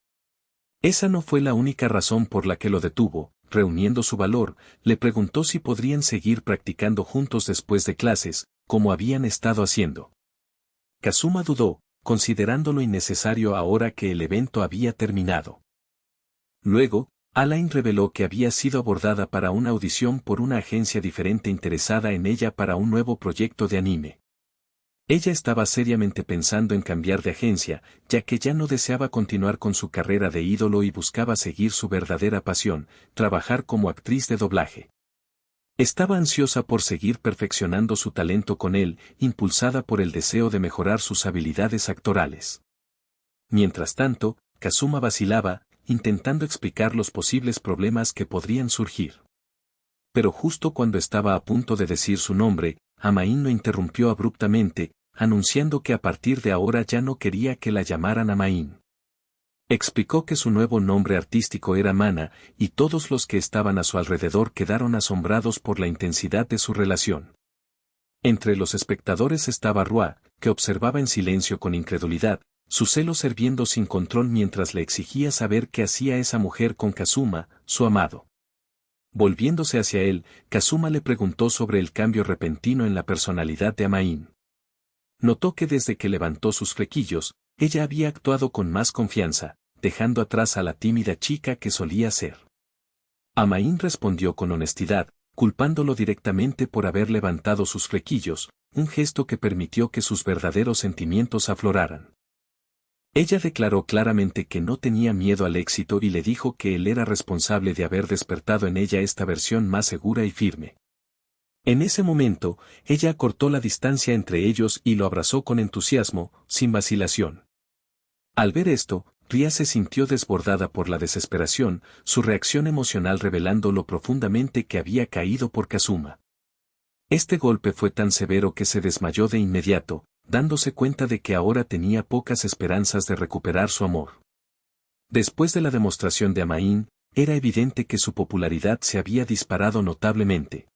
Esa no fue la única razón por la que lo detuvo. Reuniendo su valor, le preguntó si podrían seguir practicando juntos después de clases, como habían estado haciendo. Kazuma dudó, considerándolo innecesario ahora que el evento había terminado. Luego, Alain reveló que había sido abordada para una audición por una agencia diferente interesada en ella para un nuevo proyecto de anime. Ella estaba seriamente pensando en cambiar de agencia, ya que ya no deseaba continuar con su carrera de ídolo y buscaba seguir su verdadera pasión, trabajar como actriz de doblaje. Estaba ansiosa por seguir perfeccionando su talento con él, impulsada por el deseo de mejorar sus habilidades actorales. Mientras tanto, Kazuma vacilaba, intentando explicar los posibles problemas que podrían surgir. Pero justo cuando estaba a punto de decir su nombre, Amain lo interrumpió abruptamente, anunciando que a partir de ahora ya no quería que la llamaran Amain. Explicó que su nuevo nombre artístico era Mana, y todos los que estaban a su alrededor quedaron asombrados por la intensidad de su relación. Entre los espectadores estaba Roa, que observaba en silencio con incredulidad, su celos hirviendo sin control mientras le exigía saber qué hacía esa mujer con Kazuma, su amado. Volviéndose hacia él, Kazuma le preguntó sobre el cambio repentino en la personalidad de Amain. Notó que desde que levantó sus flequillos, ella había actuado con más confianza, dejando atrás a la tímida chica que solía ser. Amain respondió con honestidad, culpándolo directamente por haber levantado sus flequillos, un gesto que permitió que sus verdaderos sentimientos afloraran. Ella declaró claramente que no tenía miedo al éxito y le dijo que él era responsable de haber despertado en ella esta versión más segura y firme. En ese momento, ella acortó la distancia entre ellos y lo abrazó con entusiasmo, sin vacilación. Al ver esto, Ria se sintió desbordada por la desesperación, su reacción emocional revelando lo profundamente que había caído por Kazuma. Este golpe fue tan severo que se desmayó de inmediato, dándose cuenta de que ahora tenía pocas esperanzas de recuperar su amor. Después de la demostración de Amain, era evidente que su popularidad se había disparado notablemente.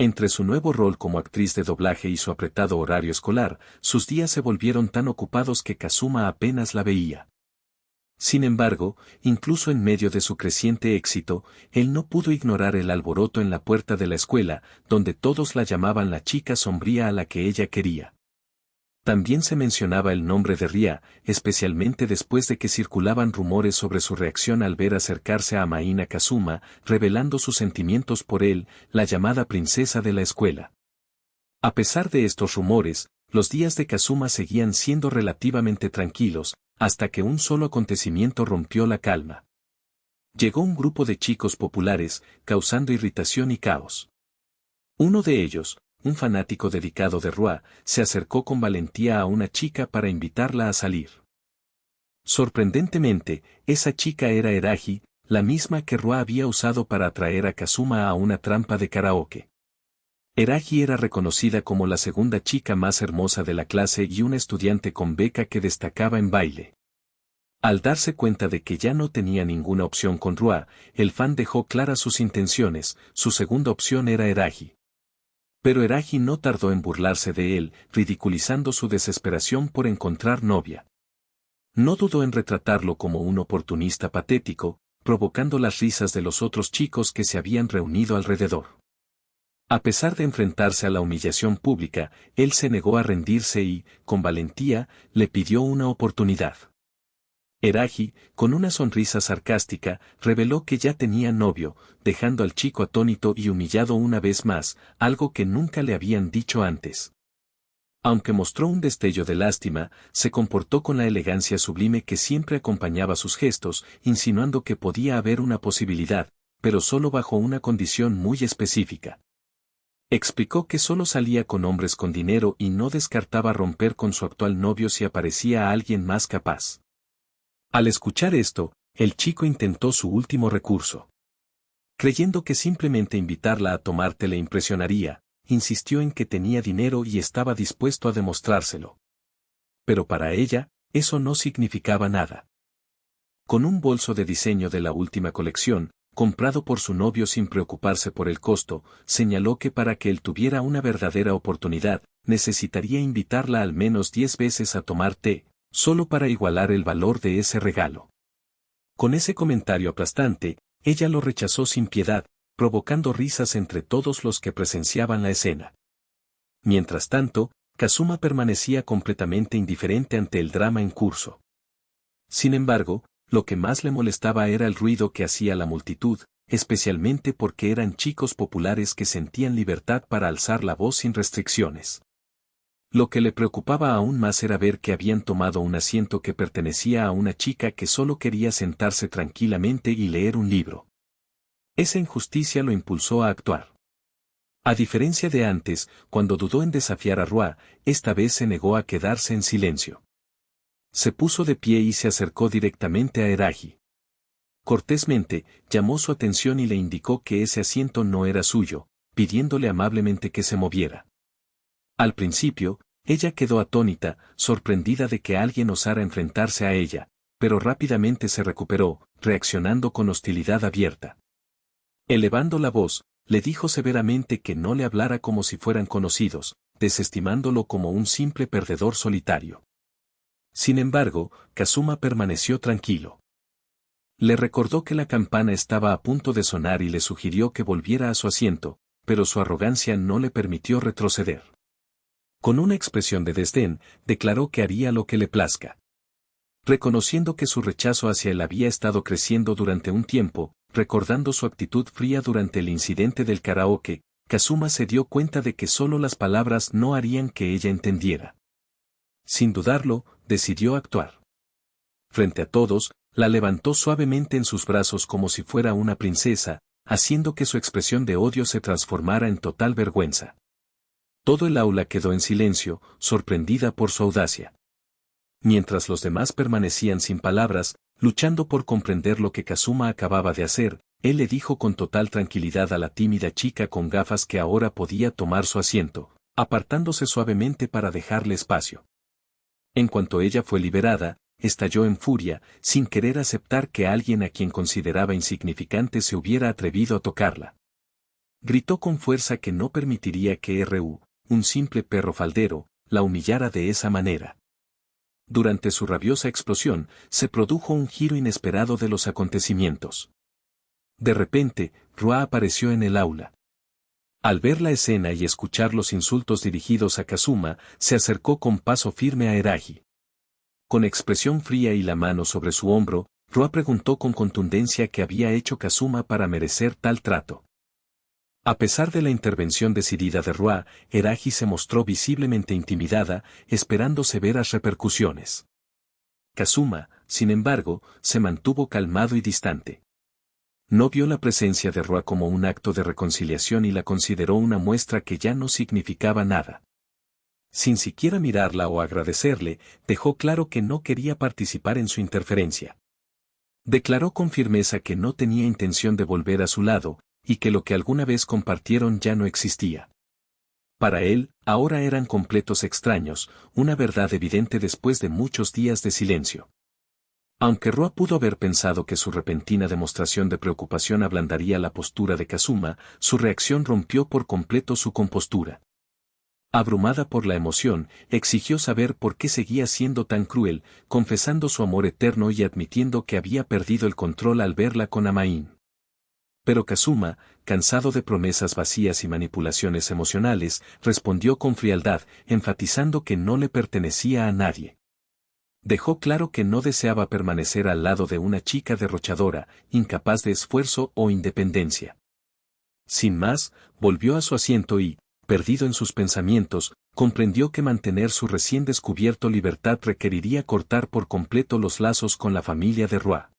Entre su nuevo rol como actriz de doblaje y su apretado horario escolar, sus días se volvieron tan ocupados que Kazuma apenas la veía. Sin embargo, incluso en medio de su creciente éxito, él no pudo ignorar el alboroto en la puerta de la escuela, donde todos la llamaban la chica sombría a la que ella quería. También se mencionaba el nombre de Ria, especialmente después de que circulaban rumores sobre su reacción al ver acercarse a Amain a Kazuma, revelando sus sentimientos por él, la llamada princesa de la escuela. A pesar de estos rumores, los días de Kazuma seguían siendo relativamente tranquilos, hasta que un solo acontecimiento rompió la calma. Llegó un grupo de chicos populares, causando irritación y caos. Uno de ellos, un fanático dedicado de Rua, se acercó con valentía a una chica para invitarla a salir. Sorprendentemente, esa chica era Erahi, la misma que Rua había usado para atraer a Kazuma a una trampa de karaoke. Erahi era reconocida como la segunda chica más hermosa de la clase y una estudiante con beca que destacaba en baile. Al darse cuenta de que ya no tenía ninguna opción con Rua, el fan dejó claras sus intenciones, su segunda opción era Erahi. Pero Erahi no tardó en burlarse de él, ridiculizando su desesperación por encontrar novia. No dudó en retratarlo como un oportunista patético, provocando las risas de los otros chicos que se habían reunido alrededor. A pesar de enfrentarse a la humillación pública, él se negó a rendirse y, con valentía, le pidió una oportunidad. Erahi, con una sonrisa sarcástica, reveló que ya tenía novio, dejando al chico atónito y humillado una vez más, algo que nunca le habían dicho antes. Aunque mostró un destello de lástima, se comportó con la elegancia sublime que siempre acompañaba sus gestos, insinuando que podía haber una posibilidad, pero solo bajo una condición muy específica. Explicó que solo salía con hombres con dinero y no descartaba romper con su actual novio si aparecía alguien más capaz. Al escuchar esto, el chico intentó su último recurso. Creyendo que simplemente invitarla a tomar té le impresionaría, insistió en que tenía dinero y estaba dispuesto a demostrárselo. Pero para ella, eso no significaba nada. Con un bolso de diseño de la última colección, comprado por su novio sin preocuparse por el costo, señaló que para que él tuviera una verdadera oportunidad, necesitaría invitarla al menos 10 veces a tomar té, solo para igualar el valor de ese regalo. Con ese comentario aplastante, ella lo rechazó sin piedad, provocando risas entre todos los que presenciaban la escena. Mientras tanto, Kazuma permanecía completamente indiferente ante el drama en curso. Sin embargo, lo que más le molestaba era el ruido que hacía la multitud, especialmente porque eran chicos populares que sentían libertad para alzar la voz sin restricciones. Lo que le preocupaba aún más era ver que habían tomado un asiento que pertenecía a una chica que solo quería sentarse tranquilamente y leer un libro. Esa injusticia lo impulsó a actuar. A diferencia de antes, cuando dudó en desafiar a Rua, esta vez se negó a quedarse en silencio. Se puso de pie y se acercó directamente a Erahi. Cortésmente, llamó su atención y le indicó que ese asiento no era suyo, pidiéndole amablemente que se moviera. Al principio, ella quedó atónita, sorprendida de que alguien osara enfrentarse a ella, pero rápidamente se recuperó, reaccionando con hostilidad abierta. Elevando la voz, le dijo severamente que no le hablara como si fueran conocidos, desestimándolo como un simple perdedor solitario. Sin embargo, Kazuma permaneció tranquilo. Le recordó que la campana estaba a punto de sonar y le sugirió que volviera a su asiento, pero su arrogancia no le permitió retroceder. Con una expresión de desdén, declaró que haría lo que le plazca. Reconociendo que su rechazo hacia él había estado creciendo durante un tiempo, recordando su actitud fría durante el incidente del karaoke, Kazuma se dio cuenta de que solo las palabras no harían que ella entendiera. Sin dudarlo, decidió actuar. Frente a todos, la levantó suavemente en sus brazos como si fuera una princesa, haciendo que su expresión de odio se transformara en total vergüenza. Todo el aula quedó en silencio, sorprendida por su audacia. Mientras los demás permanecían sin palabras, luchando por comprender lo que Kazuma acababa de hacer, él le dijo con total tranquilidad a la tímida chica con gafas que ahora podía tomar su asiento, apartándose suavemente para dejarle espacio. En cuanto ella fue liberada, estalló en furia, sin querer aceptar que alguien a quien consideraba insignificante se hubiera atrevido a tocarla. Gritó con fuerza que no permitiría que R.U., un simple perro faldero, la humillara de esa manera. Durante su rabiosa explosión, se produjo un giro inesperado de los acontecimientos. De repente, Rua apareció en el aula. Al ver la escena y escuchar los insultos dirigidos a Kazuma, se acercó con paso firme a Erahi. Con expresión fría y la mano sobre su hombro, Rua preguntó con contundencia qué había hecho Kazuma para merecer tal trato. A pesar de la intervención decidida de Rua, Erahi se mostró visiblemente intimidada, esperando severas repercusiones. Kazuma, sin embargo, se mantuvo calmado y distante. No vio la presencia de Roa como un acto de reconciliación y la consideró una muestra que ya no significaba nada. Sin siquiera mirarla o agradecerle, dejó claro que no quería participar en su interferencia. Declaró con firmeza que no tenía intención de volver a su lado, y que lo que alguna vez compartieron ya no existía. Para él, ahora eran completos extraños, una verdad evidente después de muchos días de silencio. Aunque Roa pudo haber pensado que su repentina demostración de preocupación ablandaría la postura de Kazuma, su reacción rompió por completo su compostura. Abrumada por la emoción, exigió saber por qué seguía siendo tan cruel, confesando su amor eterno y admitiendo que había perdido el control al verla con Amain. Pero Kazuma, cansado de promesas vacías y manipulaciones emocionales, respondió con frialdad, enfatizando que no le pertenecía a nadie. Dejó claro que no deseaba permanecer al lado de una chica derrochadora, incapaz de esfuerzo o independencia. Sin más, volvió a su asiento y, perdido en sus pensamientos, comprendió que mantener su recién descubierto libertad requeriría cortar por completo los lazos con la familia de Roa.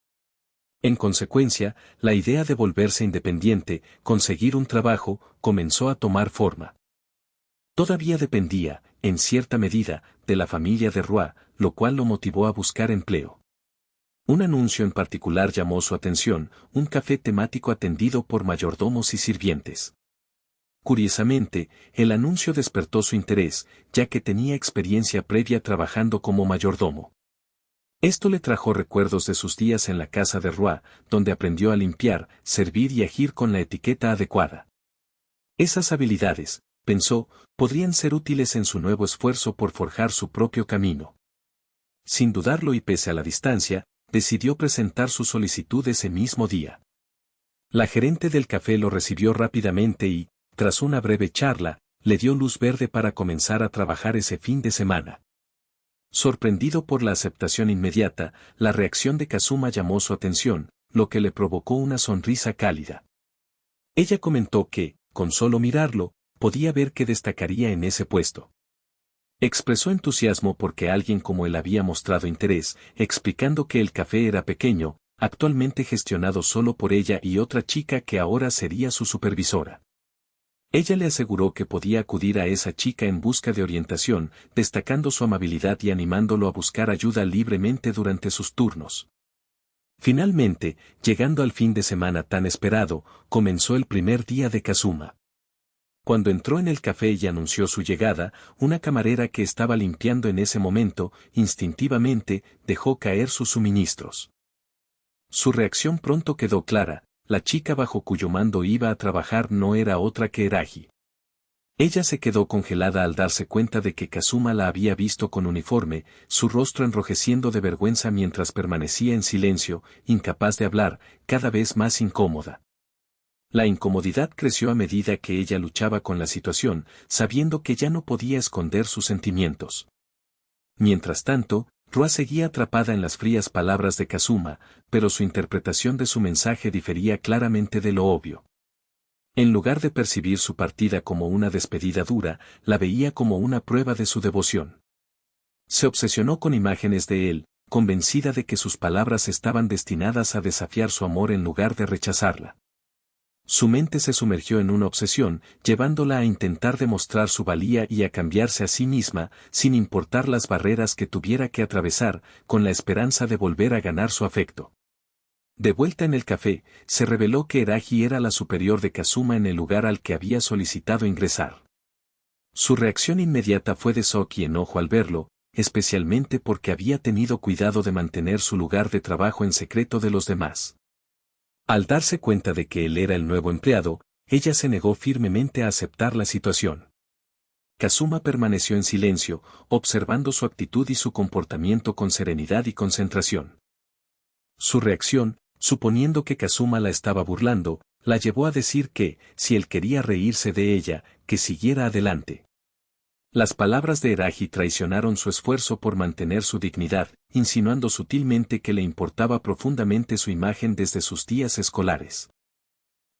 En consecuencia, la idea de volverse independiente, conseguir un trabajo, comenzó a tomar forma. Todavía dependía, en cierta medida, de la familia de Roa, lo cual lo motivó a buscar empleo. Un anuncio en particular llamó su atención, un café temático atendido por mayordomos y sirvientes. Curiosamente, el anuncio despertó su interés, ya que tenía experiencia previa trabajando como mayordomo. Esto le trajo recuerdos de sus días en la casa de Roa, donde aprendió a limpiar, servir y agir con la etiqueta adecuada. Esas habilidades, pensó, podrían ser útiles en su nuevo esfuerzo por forjar su propio camino. Sin dudarlo y pese a la distancia, decidió presentar su solicitud ese mismo día. La gerente del café lo recibió rápidamente y, tras una breve charla, le dio luz verde para comenzar a trabajar ese fin de semana. Sorprendido por la aceptación inmediata, la reacción de Kazuma llamó su atención, lo que le provocó una sonrisa cálida. Ella comentó que, con solo mirarlo, podía ver que destacaría en ese puesto. Expresó entusiasmo porque alguien como él había mostrado interés, explicando que el café era pequeño, actualmente gestionado solo por ella y otra chica que ahora sería su supervisora. Ella le aseguró que podía acudir a esa chica en busca de orientación, destacando su amabilidad y animándolo a buscar ayuda libremente durante sus turnos. Finalmente, llegando al fin de semana tan esperado, comenzó el primer día de Kazuma. Cuando entró en el café y anunció su llegada, una camarera que estaba limpiando en ese momento, instintivamente, dejó caer sus suministros. Su reacción pronto quedó clara. La chica bajo cuyo mando iba a trabajar no era otra que Erahi. Ella se quedó congelada al darse cuenta de que Kazuma la había visto con uniforme, su rostro enrojeciendo de vergüenza mientras permanecía en silencio, incapaz de hablar, cada vez más incómoda. La incomodidad creció a medida que ella luchaba con la situación, sabiendo que ya no podía esconder sus sentimientos. Mientras tanto, Roa seguía atrapada en las frías palabras de Kazuma, pero su interpretación de su mensaje difería claramente de lo obvio. En lugar de percibir su partida como una despedida dura, la veía como una prueba de su devoción. Se obsesionó con imágenes de él, convencida de que sus palabras estaban destinadas a desafiar su amor en lugar de rechazarla. Su mente se sumergió en una obsesión, llevándola a intentar demostrar su valía y a cambiarse a sí misma, sin importar las barreras que tuviera que atravesar, con la esperanza de volver a ganar su afecto. De vuelta en el café, se reveló que Erahi era la superior de Kazuma en el lugar al que había solicitado ingresar. Su reacción inmediata fue de shock y enojo al verlo, especialmente porque había tenido cuidado de mantener su lugar de trabajo en secreto de los demás. Al darse cuenta de que él era el nuevo empleado, ella se negó firmemente a aceptar la situación. Kazuma permaneció en silencio, observando su actitud y su comportamiento con serenidad y concentración. Su reacción, suponiendo que Kazuma la estaba burlando, la llevó a decir que, si él quería reírse de ella, que siguiera adelante. Las palabras de Erahi traicionaron su esfuerzo por mantener su dignidad, insinuando sutilmente que le importaba profundamente su imagen desde sus días escolares.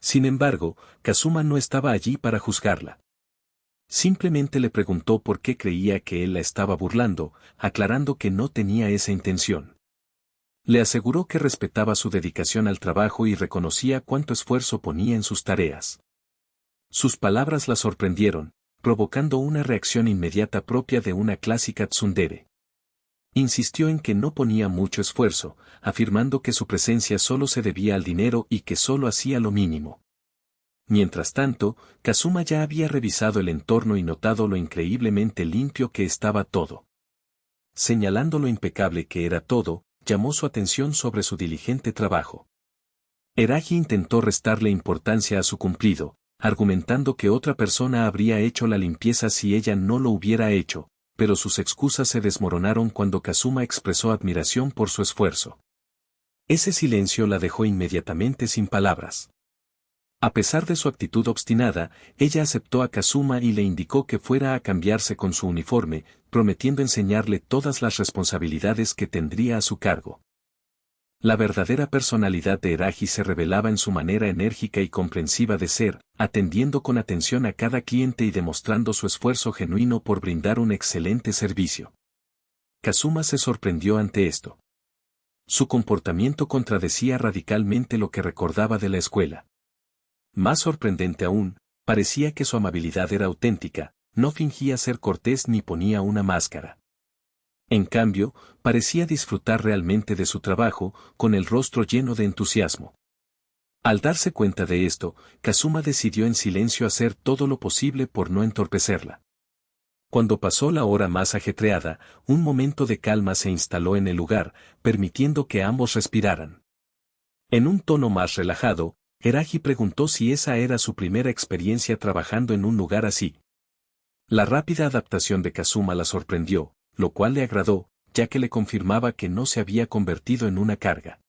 Sin embargo, Kazuma no estaba allí para juzgarla. Simplemente le preguntó por qué creía que él la estaba burlando, aclarando que no tenía esa intención. Le aseguró que respetaba su dedicación al trabajo y reconocía cuánto esfuerzo ponía en sus tareas. Sus palabras la sorprendieron, provocando una reacción inmediata propia de una clásica tsundere. Insistió en que no ponía mucho esfuerzo, afirmando que su presencia solo se debía al dinero y que solo hacía lo mínimo. Mientras tanto, Kazuma ya había revisado el entorno y notado lo increíblemente limpio que estaba todo. Señalando lo impecable que era todo, llamó su atención sobre su diligente trabajo. Eraji intentó restarle importancia a su cumplido, argumentando que otra persona habría hecho la limpieza si ella no lo hubiera hecho, pero sus excusas se desmoronaron cuando Kazuma expresó admiración por su esfuerzo. Ese silencio la dejó inmediatamente sin palabras. A pesar de su actitud obstinada, ella aceptó a Kazuma y le indicó que fuera a cambiarse con su uniforme, prometiendo enseñarle todas las responsabilidades que tendría a su cargo. La verdadera personalidad de Eraji se revelaba en su manera enérgica y comprensiva de ser, atendiendo con atención a cada cliente y demostrando su esfuerzo genuino por brindar un excelente servicio. Kazuma se sorprendió ante esto. Su comportamiento contradecía radicalmente lo que recordaba de la escuela. Más sorprendente aún, parecía que su amabilidad era auténtica, no fingía ser cortés ni ponía una máscara. En cambio, parecía disfrutar realmente de su trabajo, con el rostro lleno de entusiasmo. Al darse cuenta de esto, Kazuma decidió en silencio hacer todo lo posible por no entorpecerla. Cuando pasó la hora más ajetreada, un momento de calma se instaló en el lugar, permitiendo que ambos respiraran. En un tono más relajado, Eraji preguntó si esa era su primera experiencia trabajando en un lugar así. La rápida adaptación de Kazuma la sorprendió, lo cual le agradó, ya que le confirmaba que no se había convertido en una carga.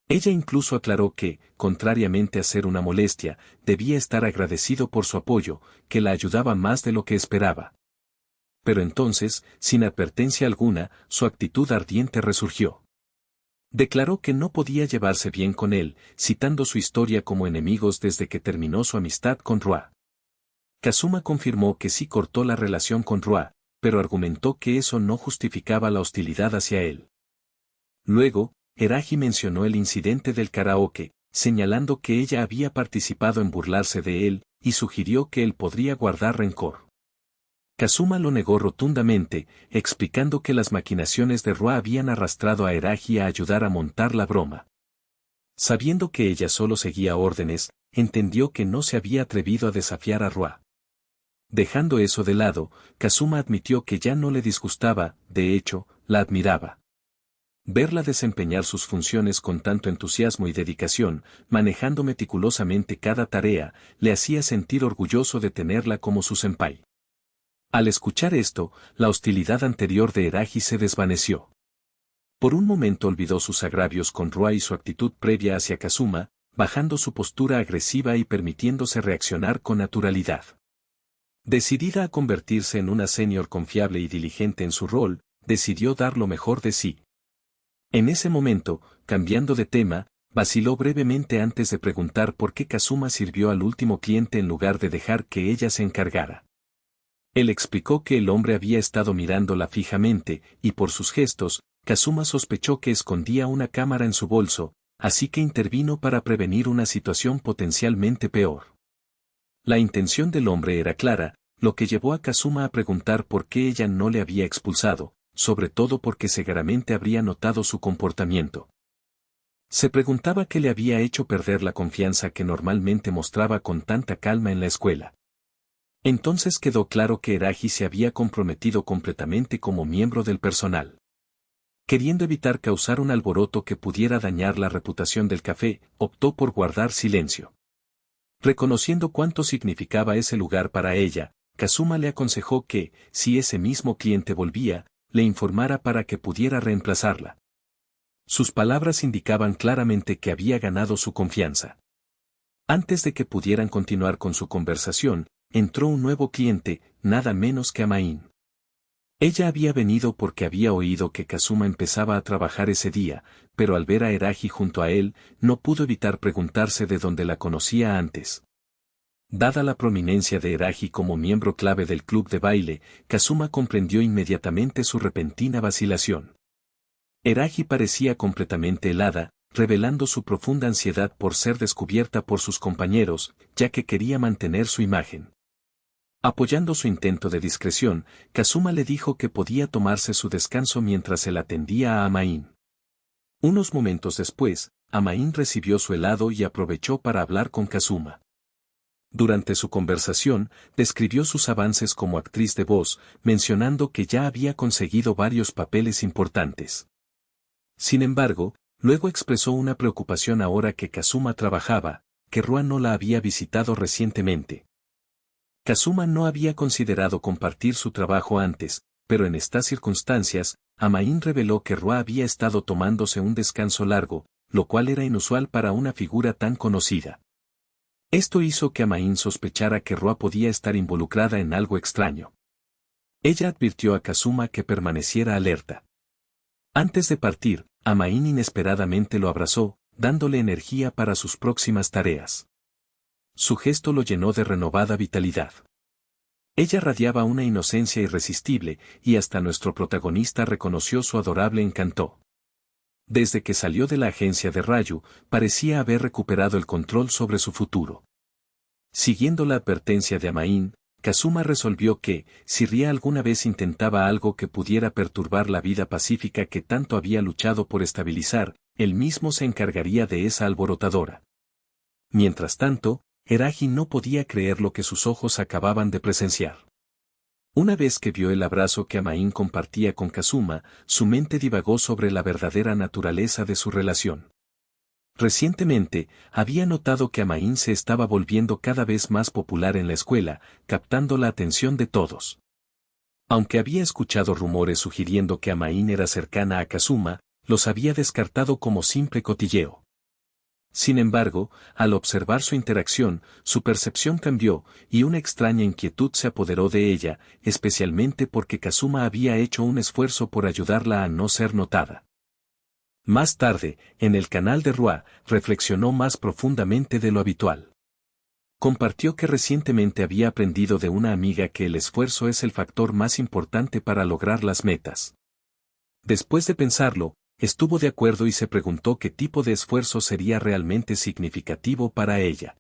Ella incluso aclaró que, contrariamente a ser una molestia, debía estar agradecido por su apoyo, que la ayudaba más de lo que esperaba. Pero entonces, sin advertencia alguna, su actitud ardiente resurgió. Declaró que no podía llevarse bien con él, citando su historia como enemigos desde que terminó su amistad con Roa. Kazuma confirmó que sí cortó la relación con Roa, pero argumentó que eso no justificaba la hostilidad hacia él. Luego, Eraji mencionó el incidente del karaoke, señalando que ella había participado en burlarse de él, y sugirió que él podría guardar rencor. Kazuma lo negó rotundamente, explicando que las maquinaciones de Roa habían arrastrado a Eraji a ayudar a montar la broma. Sabiendo que ella solo seguía órdenes, entendió que no se había atrevido a desafiar a Roa. Dejando eso de lado, Kazuma admitió que ya no le disgustaba, de hecho, la admiraba. Verla desempeñar sus funciones con tanto entusiasmo y dedicación, manejando meticulosamente cada tarea, le hacía sentir orgulloso de tenerla como su senpai. Al escuchar esto, la hostilidad anterior de Eraji se desvaneció. Por un momento olvidó sus agravios con Roa y su actitud previa hacia Kazuma, bajando su postura agresiva y permitiéndose reaccionar con naturalidad. Decidida a convertirse en una senior confiable y diligente en su rol, decidió dar lo mejor de sí. En ese momento, cambiando de tema, vaciló brevemente antes de preguntar por qué Kazuma sirvió al último cliente en lugar de dejar que ella se encargara. Él explicó que el hombre había estado mirándola fijamente, y por sus gestos, Kazuma sospechó que escondía una cámara en su bolso, así que intervino para prevenir una situación potencialmente peor. La intención del hombre era clara, lo que llevó a Kazuma a preguntar por qué ella no le había expulsado, sobre todo porque seguramente habría notado su comportamiento. Se preguntaba qué le había hecho perder la confianza que normalmente mostraba con tanta calma en la escuela. Entonces quedó claro que Eraji se había comprometido completamente como miembro del personal. Queriendo evitar causar un alboroto que pudiera dañar la reputación del café, optó por guardar silencio. Reconociendo cuánto significaba ese lugar para ella, Kazuma le aconsejó que, si ese mismo cliente volvía, le informara para que pudiera reemplazarla. Sus palabras indicaban claramente que había ganado su confianza. Antes de que pudieran continuar con su conversación, entró un nuevo cliente, nada menos que Amain. Ella había venido porque había oído que Kazuma empezaba a trabajar ese día, pero al ver a Eraji junto a él, no pudo evitar preguntarse de dónde la conocía antes. Dada la prominencia de Eraji como miembro clave del club de baile, Kazuma comprendió inmediatamente su repentina vacilación. Erahi parecía completamente helada, revelando su profunda ansiedad por ser descubierta por sus compañeros, ya que quería mantener su imagen. Apoyando su intento de discreción, Kazuma le dijo que podía tomarse su descanso mientras él atendía a Amain. Unos momentos después, Amain recibió su helado y aprovechó para hablar con Kazuma. Durante su conversación, describió sus avances como actriz de voz, mencionando que ya había conseguido varios papeles importantes. Sin embargo, luego expresó una preocupación ahora que Kazuma trabajaba, que Rua no la había visitado recientemente. Kazuma no había considerado compartir su trabajo antes, pero en estas circunstancias, Amain reveló que Rua había estado tomándose un descanso largo, lo cual era inusual para una figura tan conocida. Esto hizo que Amain sospechara que Rua podía estar involucrada en algo extraño. Ella advirtió a Kazuma que permaneciera alerta. Antes de partir, Amain inesperadamente lo abrazó, dándole energía para sus próximas tareas. Su gesto lo llenó de renovada vitalidad. Ella radiaba una inocencia irresistible, y hasta nuestro protagonista reconoció su adorable encanto. Desde que salió de la agencia de Rayu, parecía haber recuperado el control sobre su futuro. Siguiendo la advertencia de Amain, Kazuma resolvió que, si Ria alguna vez intentaba algo que pudiera perturbar la vida pacífica que tanto había luchado por estabilizar, él mismo se encargaría de esa alborotadora. Mientras tanto, Erahi no podía creer lo que sus ojos acababan de presenciar. Una vez que vio el abrazo que Amain compartía con Kazuma, su mente divagó sobre la verdadera naturaleza de su relación. Recientemente, había notado que Amain se estaba volviendo cada vez más popular en la escuela, captando la atención de todos. Aunque había escuchado rumores sugiriendo que Amain era cercana a Kazuma, los había descartado como simple cotilleo. Sin embargo, al observar su interacción, su percepción cambió, y una extraña inquietud se apoderó de ella, especialmente porque Kazuma había hecho un esfuerzo por ayudarla a no ser notada. Más tarde, en el canal de Rua, reflexionó más profundamente de lo habitual. Compartió que recientemente había aprendido de una amiga que el esfuerzo es el factor más importante para lograr las metas. Después de pensarlo, estuvo de acuerdo y se preguntó qué tipo de esfuerzo sería realmente significativo para ella.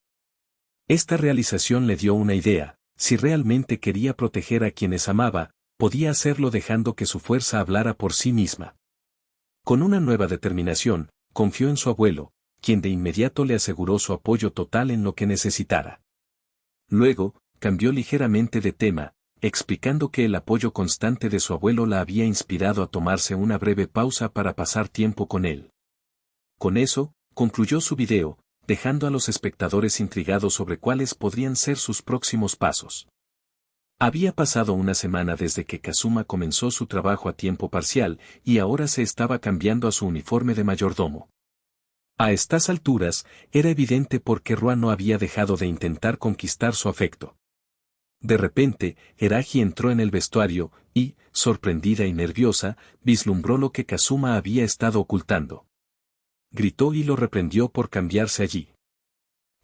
Esta realización le dio una idea: si realmente quería proteger a quienes amaba, podía hacerlo dejando que su fuerza hablara por sí misma. Con una nueva determinación, confió en su abuelo, quien de inmediato le aseguró su apoyo total en lo que necesitara. Luego, cambió ligeramente de tema, explicando que el apoyo constante de su abuelo la había inspirado a tomarse una breve pausa para pasar tiempo con él. Con eso, concluyó su video, dejando a los espectadores intrigados sobre cuáles podrían ser sus próximos pasos. Había pasado una semana desde que Kazuma comenzó su trabajo a tiempo parcial, y ahora se estaba cambiando a su uniforme de mayordomo. A estas alturas, era evidente por qué Rua no había dejado de intentar conquistar su afecto. De repente, Erahi entró en el vestuario, y, sorprendida y nerviosa, vislumbró lo que Kazuma había estado ocultando. Gritó y lo reprendió por cambiarse allí.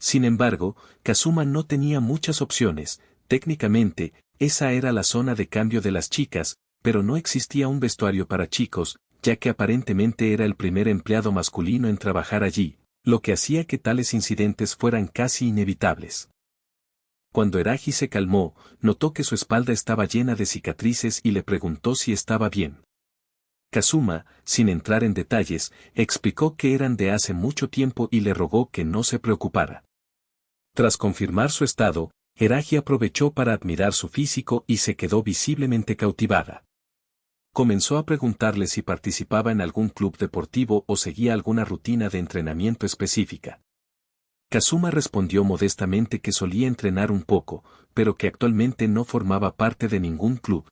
Sin embargo, Kazuma no tenía muchas opciones. Técnicamente, esa era la zona de cambio de las chicas, pero no existía un vestuario para chicos, ya que aparentemente era el primer empleado masculino en trabajar allí, lo que hacía que tales incidentes fueran casi inevitables. Cuando Erahi se calmó, notó que su espalda estaba llena de cicatrices y le preguntó si estaba bien. Kazuma, sin entrar en detalles, explicó que eran de hace mucho tiempo y le rogó que no se preocupara. Tras confirmar su estado, Erahi aprovechó para admirar su físico y se quedó visiblemente cautivada. Comenzó a preguntarle si participaba en algún club deportivo o seguía alguna rutina de entrenamiento específica. Kazuma respondió modestamente que solía entrenar un poco, pero que actualmente no formaba parte de ningún club.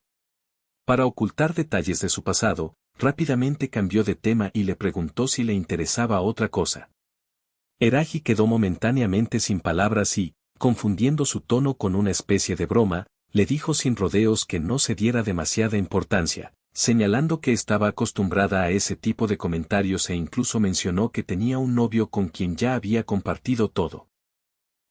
Para ocultar detalles de su pasado, rápidamente cambió de tema y le preguntó si le interesaba otra cosa. Erahi quedó momentáneamente sin palabras y, confundiendo su tono con una especie de broma, le dijo sin rodeos que no se diera demasiada importancia, señalando que estaba acostumbrada a ese tipo de comentarios e incluso mencionó que tenía un novio con quien ya había compartido todo.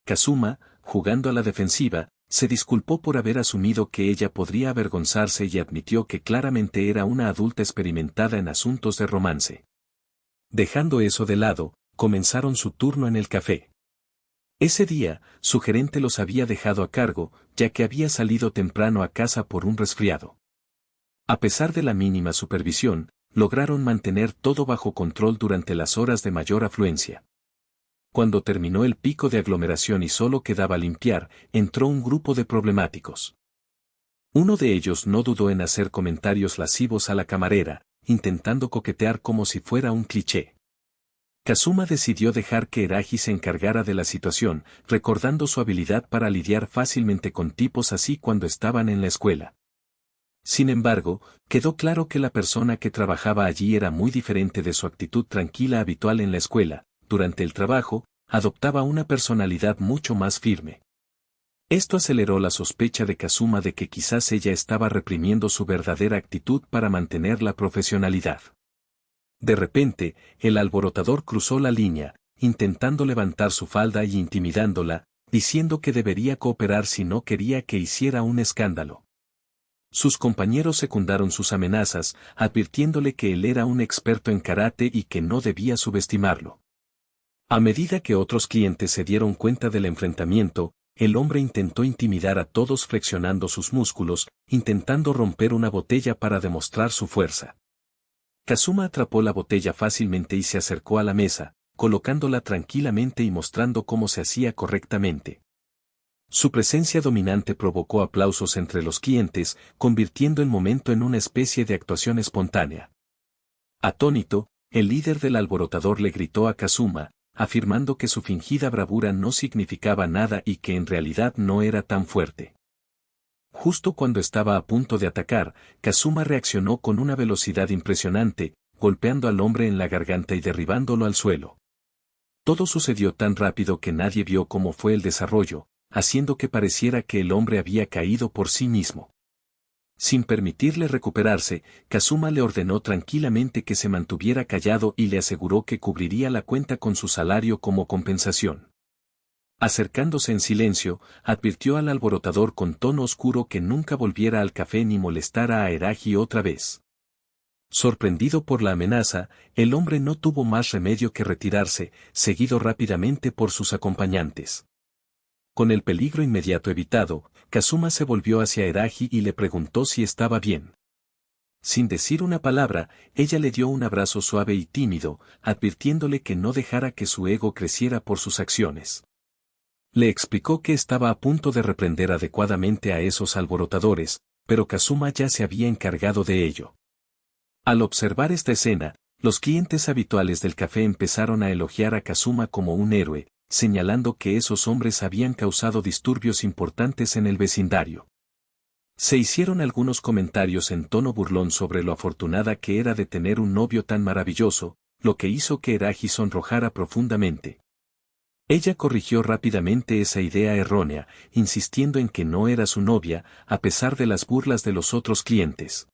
Kazuma, jugando a la defensiva, Se disculpó por haber asumido que ella podría avergonzarse y admitió que claramente era una adulta experimentada en asuntos de romance. Dejando eso de lado, comenzaron su turno en el café. Ese día, su gerente los había dejado a cargo, ya que había salido temprano a casa por un resfriado. A pesar de la mínima supervisión, lograron mantener todo bajo control durante las horas de mayor afluencia. Cuando terminó el pico de aglomeración y solo quedaba limpiar, entró un grupo de problemáticos. Uno de ellos no dudó en hacer comentarios lascivos a la camarera, intentando coquetear como si fuera un cliché. Kazuma decidió dejar que Eraji se encargara de la situación, recordando su habilidad para lidiar fácilmente con tipos así cuando estaban en la escuela. Sin embargo, quedó claro que la persona que trabajaba allí era muy diferente de su actitud tranquila habitual en la escuela. Durante el trabajo, adoptaba una personalidad mucho más firme. Esto aceleró la sospecha de Kazuma de que quizás ella estaba reprimiendo su verdadera actitud para mantener la profesionalidad. De repente, el alborotador cruzó la línea, intentando levantar su falda y intimidándola, diciendo que debería cooperar si no quería que hiciera un escándalo. Sus compañeros secundaron sus amenazas, advirtiéndole que él era un experto en karate y que no debía subestimarlo. A medida que otros clientes se dieron cuenta del enfrentamiento, el hombre intentó intimidar a todos flexionando sus músculos, intentando romper una botella para demostrar su fuerza. Kazuma atrapó la botella fácilmente y se acercó a la mesa, colocándola tranquilamente y mostrando cómo se hacía correctamente. Su presencia dominante provocó aplausos entre los clientes, convirtiendo el momento en una especie de actuación espontánea. Atónito, el líder del alborotador le gritó a Kazuma, afirmando que su fingida bravura no significaba nada y que en realidad no era tan fuerte. Justo cuando estaba a punto de atacar, Kazuma reaccionó con una velocidad impresionante, golpeando al hombre en la garganta y derribándolo al suelo. Todo sucedió tan rápido que nadie vio cómo fue el desarrollo, haciendo que pareciera que el hombre había caído por sí mismo. Sin permitirle recuperarse, Kazuma le ordenó tranquilamente que se mantuviera callado y le aseguró que cubriría la cuenta con su salario como compensación. Acercándose en silencio, advirtió al alborotador con tono oscuro que nunca volviera al café ni molestara a Eraji otra vez. Sorprendido por la amenaza, el hombre no tuvo más remedio que retirarse, seguido rápidamente por sus acompañantes. Con el peligro inmediato evitado, Kazuma se volvió hacia Eraji y le preguntó si estaba bien. Sin decir una palabra, ella le dio un abrazo suave y tímido, advirtiéndole que no dejara que su ego creciera por sus acciones. Le explicó que estaba a punto de reprender adecuadamente a esos alborotadores, pero Kazuma ya se había encargado de ello. Al observar esta escena, los clientes habituales del café empezaron a elogiar a Kazuma como un héroe, señalando que esos hombres habían causado disturbios importantes en el vecindario. Se hicieron algunos comentarios en tono burlón sobre lo afortunada que era de tener un novio tan maravilloso, lo que hizo que Eraji sonrojara profundamente. Ella corrigió rápidamente esa idea errónea, insistiendo en que no era su novia, a pesar de las burlas de los otros clientes.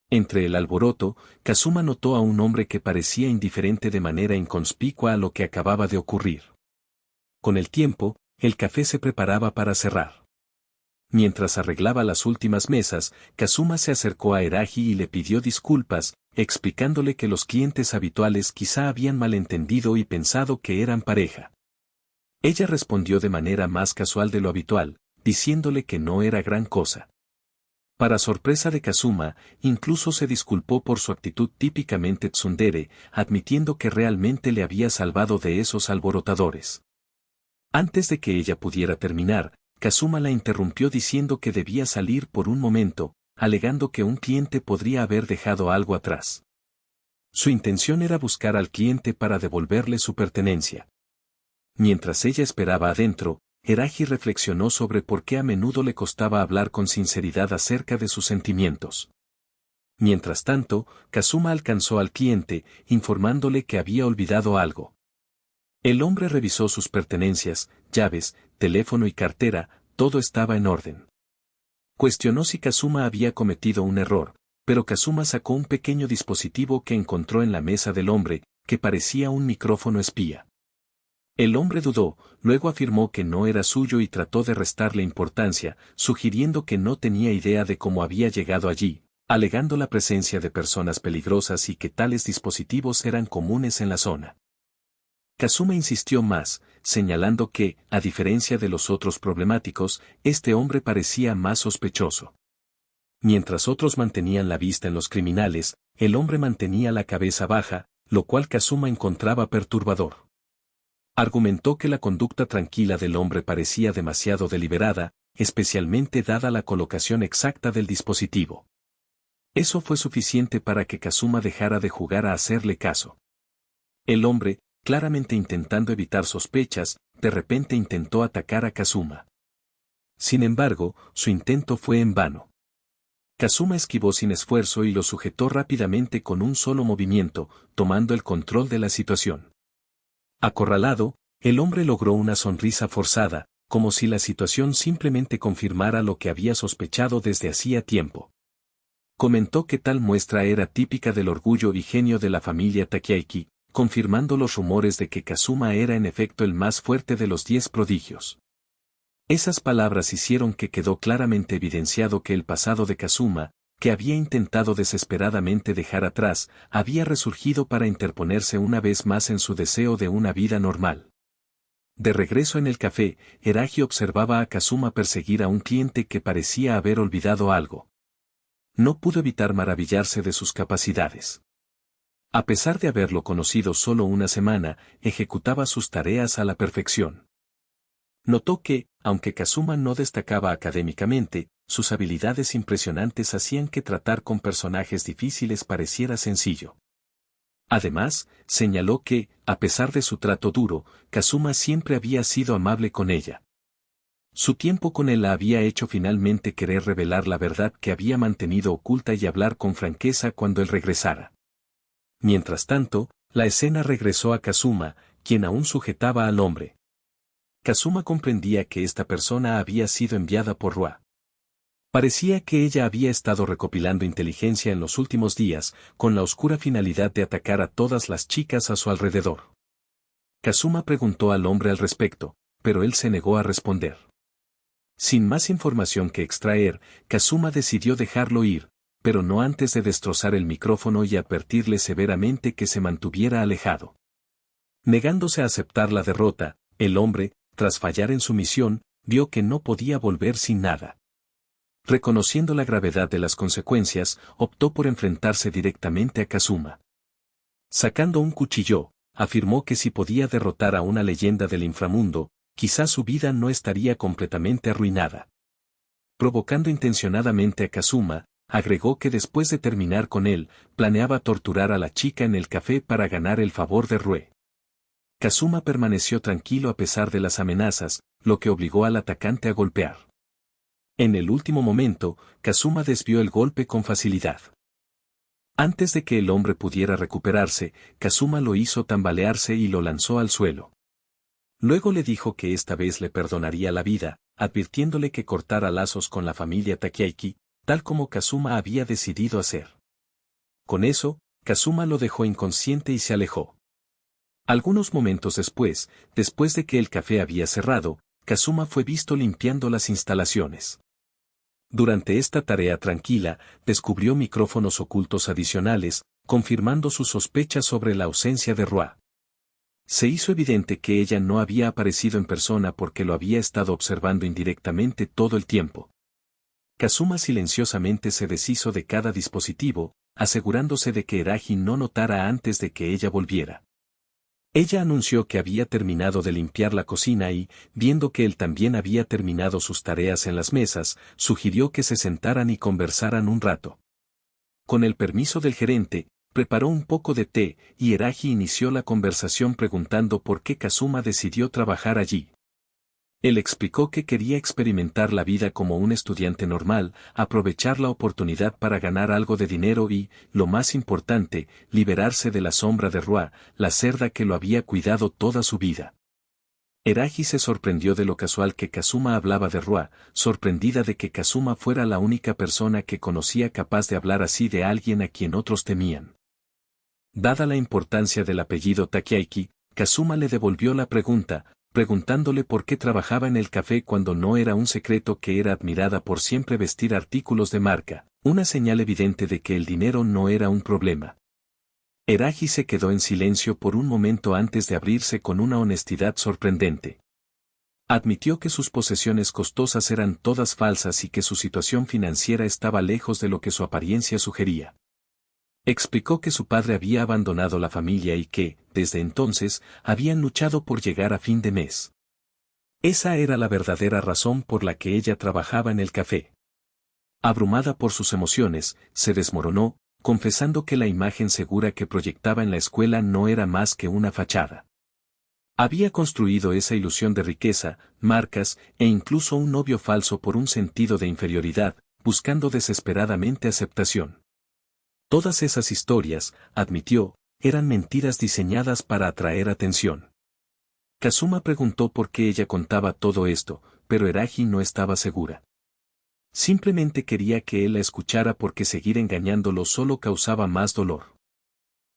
Entre el alboroto, Kazuma notó a un hombre que parecía indiferente de manera inconspicua a lo que acababa de ocurrir. Con el tiempo, el café se preparaba para cerrar. Mientras arreglaba las últimas mesas, Kazuma se acercó a Eraji y le pidió disculpas, explicándole que los clientes habituales quizá habían malentendido y pensado que eran pareja. Ella respondió de manera más casual de lo habitual, diciéndole que no era gran cosa. Para sorpresa de Kazuma, incluso se disculpó por su actitud típicamente tsundere, admitiendo que realmente le había salvado de esos alborotadores. Antes de que ella pudiera terminar, Kazuma la interrumpió diciendo que debía salir por un momento, alegando que un cliente podría haber dejado algo atrás. Su intención era buscar al cliente para devolverle su pertenencia. Mientras ella esperaba adentro, Eraji reflexionó sobre por qué a menudo le costaba hablar con sinceridad acerca de sus sentimientos. Mientras tanto, Kazuma alcanzó al cliente, informándole que había olvidado algo. El hombre revisó sus pertenencias, llaves, teléfono y cartera, todo estaba en orden. Cuestionó si Kazuma había cometido un error, pero Kazuma sacó un pequeño dispositivo que encontró en la mesa del hombre, que parecía un micrófono espía. El hombre dudó, luego afirmó que no era suyo y trató de restarle importancia, sugiriendo que no tenía idea de cómo había llegado allí, alegando la presencia de personas peligrosas y que tales dispositivos eran comunes en la zona. Kazuma insistió más, señalando que, a diferencia de los otros problemáticos, este hombre parecía más sospechoso. Mientras otros mantenían la vista en los criminales, el hombre mantenía la cabeza baja, lo cual Kazuma encontraba perturbador. Argumentó que la conducta tranquila del hombre parecía demasiado deliberada, especialmente dada la colocación exacta del dispositivo. Eso fue suficiente para que Kazuma dejara de jugar a hacerle caso. El hombre, claramente intentando evitar sospechas, de repente intentó atacar a Kazuma. Sin embargo, su intento fue en vano. Kazuma esquivó sin esfuerzo y lo sujetó rápidamente con un solo movimiento, tomando el control de la situación. Acorralado, el hombre logró una sonrisa forzada, como si la situación simplemente confirmara lo que había sospechado desde hacía tiempo. Comentó que tal muestra era típica del orgullo y genio de la familia Takeiki, confirmando los rumores de que Kazuma era en efecto el más fuerte de los 10 prodigios. Esas palabras hicieron que quedó claramente evidenciado que el pasado de Kazuma, que había intentado desesperadamente dejar atrás, había resurgido para interponerse una vez más en su deseo de una vida normal. De regreso en el café, Eragi observaba a Kazuma perseguir a un cliente que parecía haber olvidado algo. No pudo evitar maravillarse de sus capacidades. A pesar de haberlo conocido solo una semana, ejecutaba sus tareas a la perfección. Notó que, aunque Kazuma no destacaba académicamente, sus habilidades impresionantes hacían que tratar con personajes difíciles pareciera sencillo. Además, señaló que, a pesar de su trato duro, Kazuma siempre había sido amable con ella. Su tiempo con él la había hecho finalmente querer revelar la verdad que había mantenido oculta y hablar con franqueza cuando él regresara. Mientras tanto, la escena regresó a Kazuma, quien aún sujetaba al hombre. Kazuma comprendía que esta persona había sido enviada por Rua. Parecía que ella había estado recopilando inteligencia en los últimos días, con la oscura finalidad de atacar a todas las chicas a su alrededor. Kazuma preguntó al hombre al respecto, pero él se negó a responder. Sin más información que extraer, Kazuma decidió dejarlo ir, pero no antes de destrozar el micrófono y advertirle severamente que se mantuviera alejado. Negándose a aceptar la derrota, el hombre, tras fallar en su misión, vio que no podía volver sin nada. Reconociendo la gravedad de las consecuencias, optó por enfrentarse directamente a Kazuma. Sacando un cuchillo, afirmó que si podía derrotar a una leyenda del inframundo, quizás su vida no estaría completamente arruinada. Provocando intencionadamente a Kazuma, agregó que después de terminar con él, planeaba torturar a la chica en el café para ganar el favor de Rue. Kazuma permaneció tranquilo a pesar de las amenazas, lo que obligó al atacante a golpear. En el último momento, Kazuma desvió el golpe con facilidad. Antes de que el hombre pudiera recuperarse, Kazuma lo hizo tambalearse y lo lanzó al suelo. Luego le dijo que esta vez le perdonaría la vida, advirtiéndole que cortara lazos con la familia Takeiki, tal como Kazuma había decidido hacer. Con eso, Kazuma lo dejó inconsciente y se alejó. Algunos momentos después de que el café había cerrado, Kazuma fue visto limpiando las instalaciones. Durante esta tarea tranquila, descubrió micrófonos ocultos adicionales, confirmando sus sospechas sobre la ausencia de Rua. Se hizo evidente que ella no había aparecido en persona porque lo había estado observando indirectamente todo el tiempo. Kazuma silenciosamente se deshizo de cada dispositivo, asegurándose de que Eragi no notara antes de que ella volviera. Ella anunció que había terminado de limpiar la cocina y, viendo que él también había terminado sus tareas en las mesas, sugirió que se sentaran y conversaran un rato. Con el permiso del gerente, preparó un poco de té y Eragi inició la conversación preguntando por qué Kazuma decidió trabajar allí. Él explicó que quería experimentar la vida como un estudiante normal, aprovechar la oportunidad para ganar algo de dinero y, lo más importante, liberarse de la sombra de Rua, la cerda que lo había cuidado toda su vida. Eragi se sorprendió de lo casual que Kazuma hablaba de Rua, sorprendida de que Kazuma fuera la única persona que conocía capaz de hablar así de alguien a quien otros temían. Dada la importancia del apellido Takeiki, Kazuma le devolvió la pregunta, preguntándole por qué trabajaba en el café cuando no era un secreto que era admirada por siempre vestir artículos de marca, una señal evidente de que el dinero no era un problema. Erahi se quedó en silencio por un momento antes de abrirse con una honestidad sorprendente. Admitió que sus posesiones costosas eran todas falsas y que su situación financiera estaba lejos de lo que su apariencia sugería. Explicó que su padre había abandonado la familia y que, desde entonces, habían luchado por llegar a fin de mes. Esa era la verdadera razón por la que ella trabajaba en el café. Abrumada por sus emociones, se desmoronó, confesando que la imagen segura que proyectaba en la escuela no era más que una fachada. Había construido esa ilusión de riqueza, marcas, e incluso un novio falso por un sentido de inferioridad, buscando desesperadamente aceptación. Todas esas historias, admitió, eran mentiras diseñadas para atraer atención. Kazuma preguntó por qué ella contaba todo esto, pero Erahi no estaba segura. Simplemente quería que él la escuchara porque seguir engañándolo solo causaba más dolor.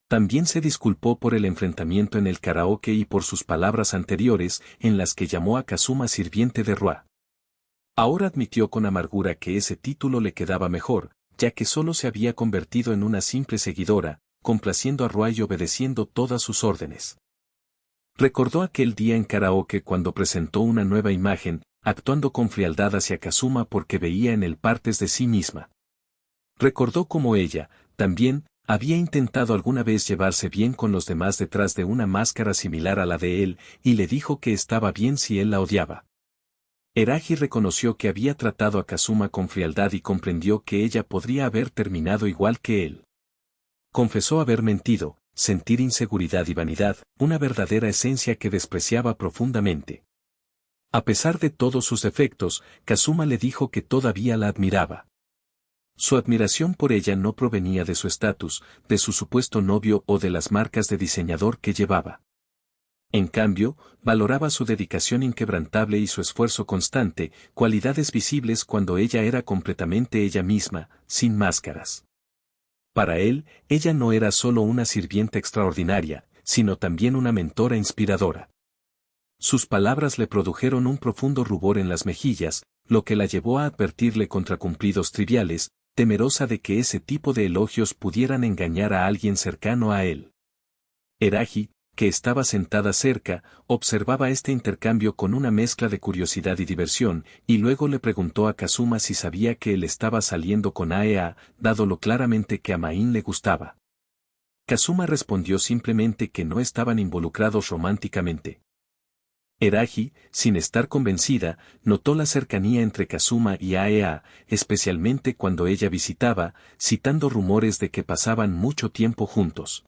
También se disculpó por el enfrentamiento en el karaoke y por sus palabras anteriores en las que llamó a Kazuma sirviente de Rua. Ahora admitió con amargura que ese título le quedaba mejor, ya que solo se había convertido en una simple seguidora, complaciendo a Rua y obedeciendo todas sus órdenes. Recordó aquel día en karaoke cuando presentó una nueva imagen, actuando con frialdad hacia Kazuma porque veía en él partes de sí misma. Recordó cómo ella, también, había intentado alguna vez llevarse bien con los demás detrás de una máscara similar a la de él, y le dijo que estaba bien si él la odiaba. Erahi reconoció que había tratado a Kazuma con frialdad y comprendió que ella podría haber terminado igual que él. Confesó haber mentido, sentir inseguridad y vanidad, una verdadera esencia que despreciaba profundamente. A pesar de todos sus defectos, Kazuma le dijo que todavía la admiraba. Su admiración por ella no provenía de su estatus, de su supuesto novio o de las marcas de diseñador que llevaba. En cambio, valoraba su dedicación inquebrantable y su esfuerzo constante, cualidades visibles cuando ella era completamente ella misma, sin máscaras. Para él, ella no era solo una sirvienta extraordinaria, sino también una mentora inspiradora. Sus palabras le produjeron un profundo rubor en las mejillas, lo que la llevó a advertirle contra cumplidos triviales, temerosa de que ese tipo de elogios pudieran engañar a alguien cercano a él. Erahi, que estaba sentada cerca, observaba este intercambio con una mezcla de curiosidad y diversión, y luego le preguntó a Kazuma si sabía que él estaba saliendo con Aea, dado lo claramente que a Main le gustaba. Kazuma respondió simplemente que no estaban involucrados románticamente. Erahi, sin estar convencida, notó la cercanía entre Kazuma y Aea, especialmente cuando ella visitaba, citando rumores de que pasaban mucho tiempo juntos.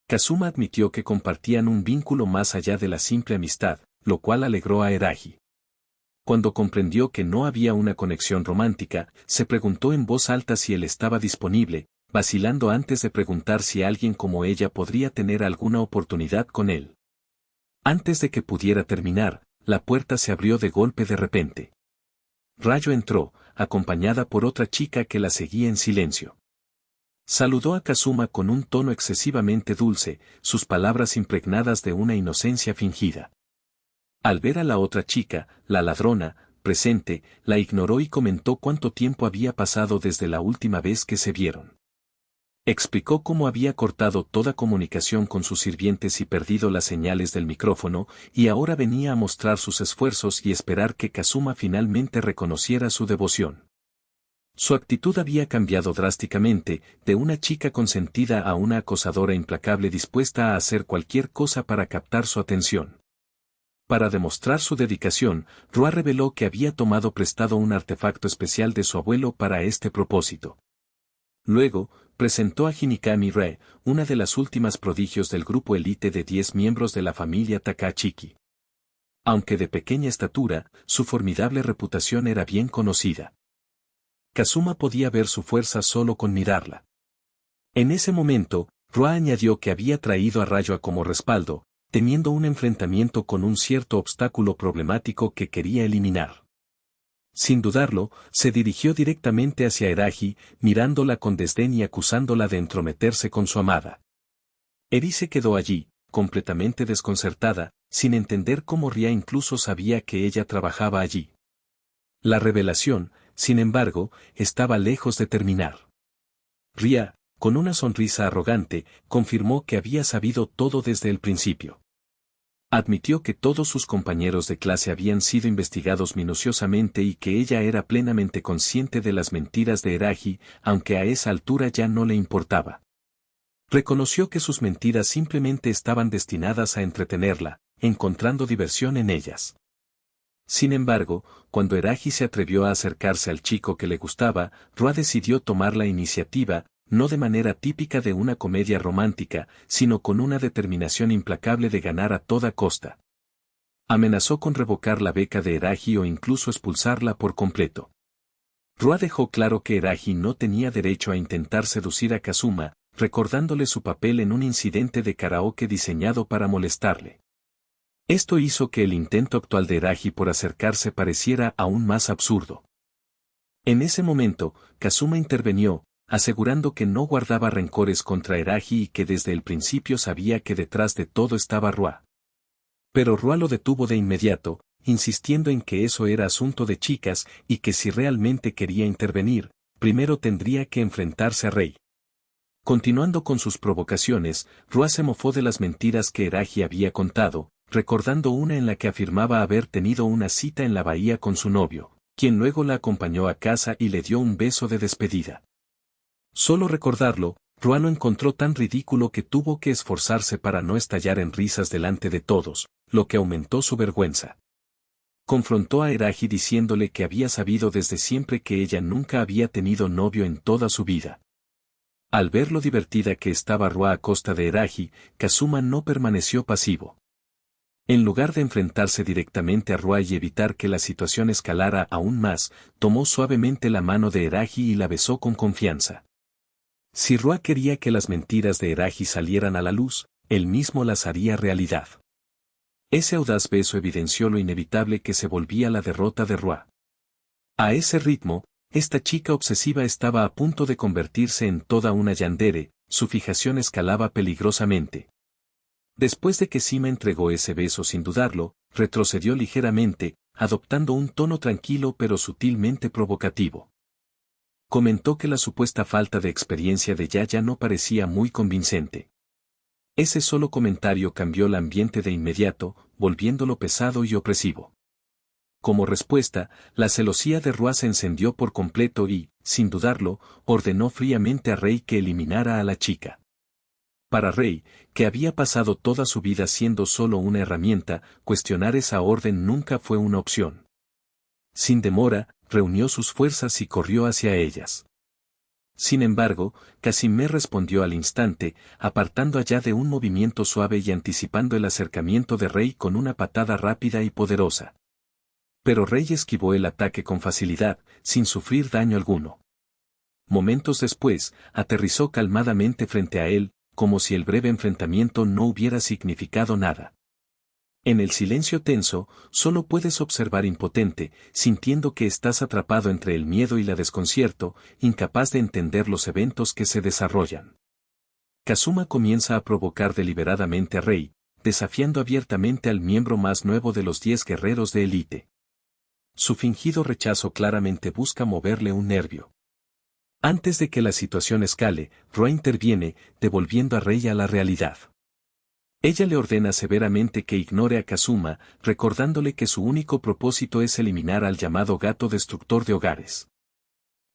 Kazuma admitió que compartían un vínculo más allá de la simple amistad, lo cual alegró a Erahi. Cuando comprendió que no había una conexión romántica, se preguntó en voz alta si él estaba disponible, vacilando antes de preguntar si alguien como ella podría tener alguna oportunidad con él. Antes de que pudiera terminar, la puerta se abrió de golpe de repente. Rayo entró, acompañada por otra chica que la seguía en silencio. Saludó a Kazuma con un tono excesivamente dulce, sus palabras impregnadas de una inocencia fingida. Al ver a la otra chica, la ladrona, presente, la ignoró y comentó cuánto tiempo había pasado desde la última vez que se vieron. Explicó cómo había cortado toda comunicación con sus sirvientes y perdido las señales del micrófono, y ahora venía a mostrar sus esfuerzos y esperar que Kazuma finalmente reconociera su devoción. Su actitud había cambiado drásticamente, de una chica consentida a una acosadora implacable dispuesta a hacer cualquier cosa para captar su atención. Para demostrar su dedicación, Rua reveló que había tomado prestado un artefacto especial de su abuelo para este propósito. Luego, presentó a Hinikami Re, una de las últimas prodigios del grupo élite de 10 miembros de la familia Takachiki. Aunque de pequeña estatura, su formidable reputación era bien conocida. Kazuma podía ver su fuerza solo con mirarla. En ese momento, Rua añadió que había traído a Rayo como respaldo, temiendo un enfrentamiento con un cierto obstáculo problemático que quería eliminar. Sin dudarlo, se dirigió directamente hacia Erahi, mirándola con desdén y acusándola de entrometerse con su amada. Eri se quedó allí, completamente desconcertada, sin entender cómo Ria incluso sabía que ella trabajaba allí. La revelación, sin embargo, estaba lejos de terminar. Ria, con una sonrisa arrogante, confirmó que había sabido todo desde el principio. Admitió que todos sus compañeros de clase habían sido investigados minuciosamente y que ella era plenamente consciente de las mentiras de Erahi, aunque a esa altura ya no le importaba. Reconoció que sus mentiras simplemente estaban destinadas a entretenerla, encontrando diversión en ellas. Sin embargo, cuando Erahi se atrevió a acercarse al chico que le gustaba, Rua decidió tomar la iniciativa, no de manera típica de una comedia romántica, sino con una determinación implacable de ganar a toda costa. Amenazó con revocar la beca de Erahi o incluso expulsarla por completo. Rua dejó claro que Erahi no tenía derecho a intentar seducir a Kazuma, recordándole su papel en un incidente de karaoke diseñado para molestarle. Esto hizo que el intento actual de Erahi por acercarse pareciera aún más absurdo. En ese momento, Kazuma intervenió, asegurando que no guardaba rencores contra Erahi y que desde el principio sabía que detrás de todo estaba Rua. Pero Rua lo detuvo de inmediato, insistiendo en que eso era asunto de chicas y que si realmente quería intervenir, primero tendría que enfrentarse a Rei. Continuando con sus provocaciones, Rua se mofó de las mentiras que Erahi había contado, recordando una en la que afirmaba haber tenido una cita en la bahía con su novio, quien luego la acompañó a casa y le dio un beso de despedida. Solo recordarlo, Rua lo encontró tan ridículo que tuvo que esforzarse para no estallar en risas delante de todos, lo que aumentó su vergüenza. Confrontó a Erahi diciéndole que había sabido desde siempre que ella nunca había tenido novio en toda su vida. Al ver lo divertida que estaba Rua a costa de Erahi, Kazuma no permaneció pasivo. En lugar de enfrentarse directamente a Rua y evitar que la situación escalara aún más, tomó suavemente la mano de Erahi y la besó con confianza. Si Rua quería que las mentiras de Erahi salieran a la luz, él mismo las haría realidad. Ese audaz beso evidenció lo inevitable que se volvía la derrota de Rua. A ese ritmo, esta chica obsesiva estaba a punto de convertirse en toda una yandere, su fijación escalaba peligrosamente. Después de que Sima entregó ese beso sin dudarlo, retrocedió ligeramente, adoptando un tono tranquilo pero sutilmente provocativo. Comentó que la supuesta falta de experiencia de Yaya no parecía muy convincente. Ese solo comentario cambió el ambiente de inmediato, volviéndolo pesado y opresivo. Como respuesta, la celosía de Rua se encendió por completo y, sin dudarlo, ordenó fríamente a Rei que eliminara a la chica. Para Rei, que había pasado toda su vida siendo solo una herramienta, cuestionar esa orden nunca fue una opción. Sin demora, reunió sus fuerzas y corrió hacia ellas. Sin embargo, Casimir respondió al instante, apartando allá de un movimiento suave y anticipando el acercamiento de Rei con una patada rápida y poderosa. Pero Rei esquivó el ataque con facilidad, sin sufrir daño alguno. Momentos después, aterrizó calmadamente frente a él, como si el breve enfrentamiento no hubiera significado nada. En el silencio tenso, solo puedes observar impotente, sintiendo que estás atrapado entre el miedo y la desconcierto, incapaz de entender los eventos que se desarrollan. Kazuma comienza a provocar deliberadamente a Rei, desafiando abiertamente al miembro más nuevo de los 10 guerreros de élite. Su fingido rechazo claramente busca moverle un nervio. Antes de que la situación escale, Rua interviene, devolviendo a Rei a la realidad. Ella le ordena severamente que ignore a Kazuma, recordándole que su único propósito es eliminar al llamado gato destructor de hogares.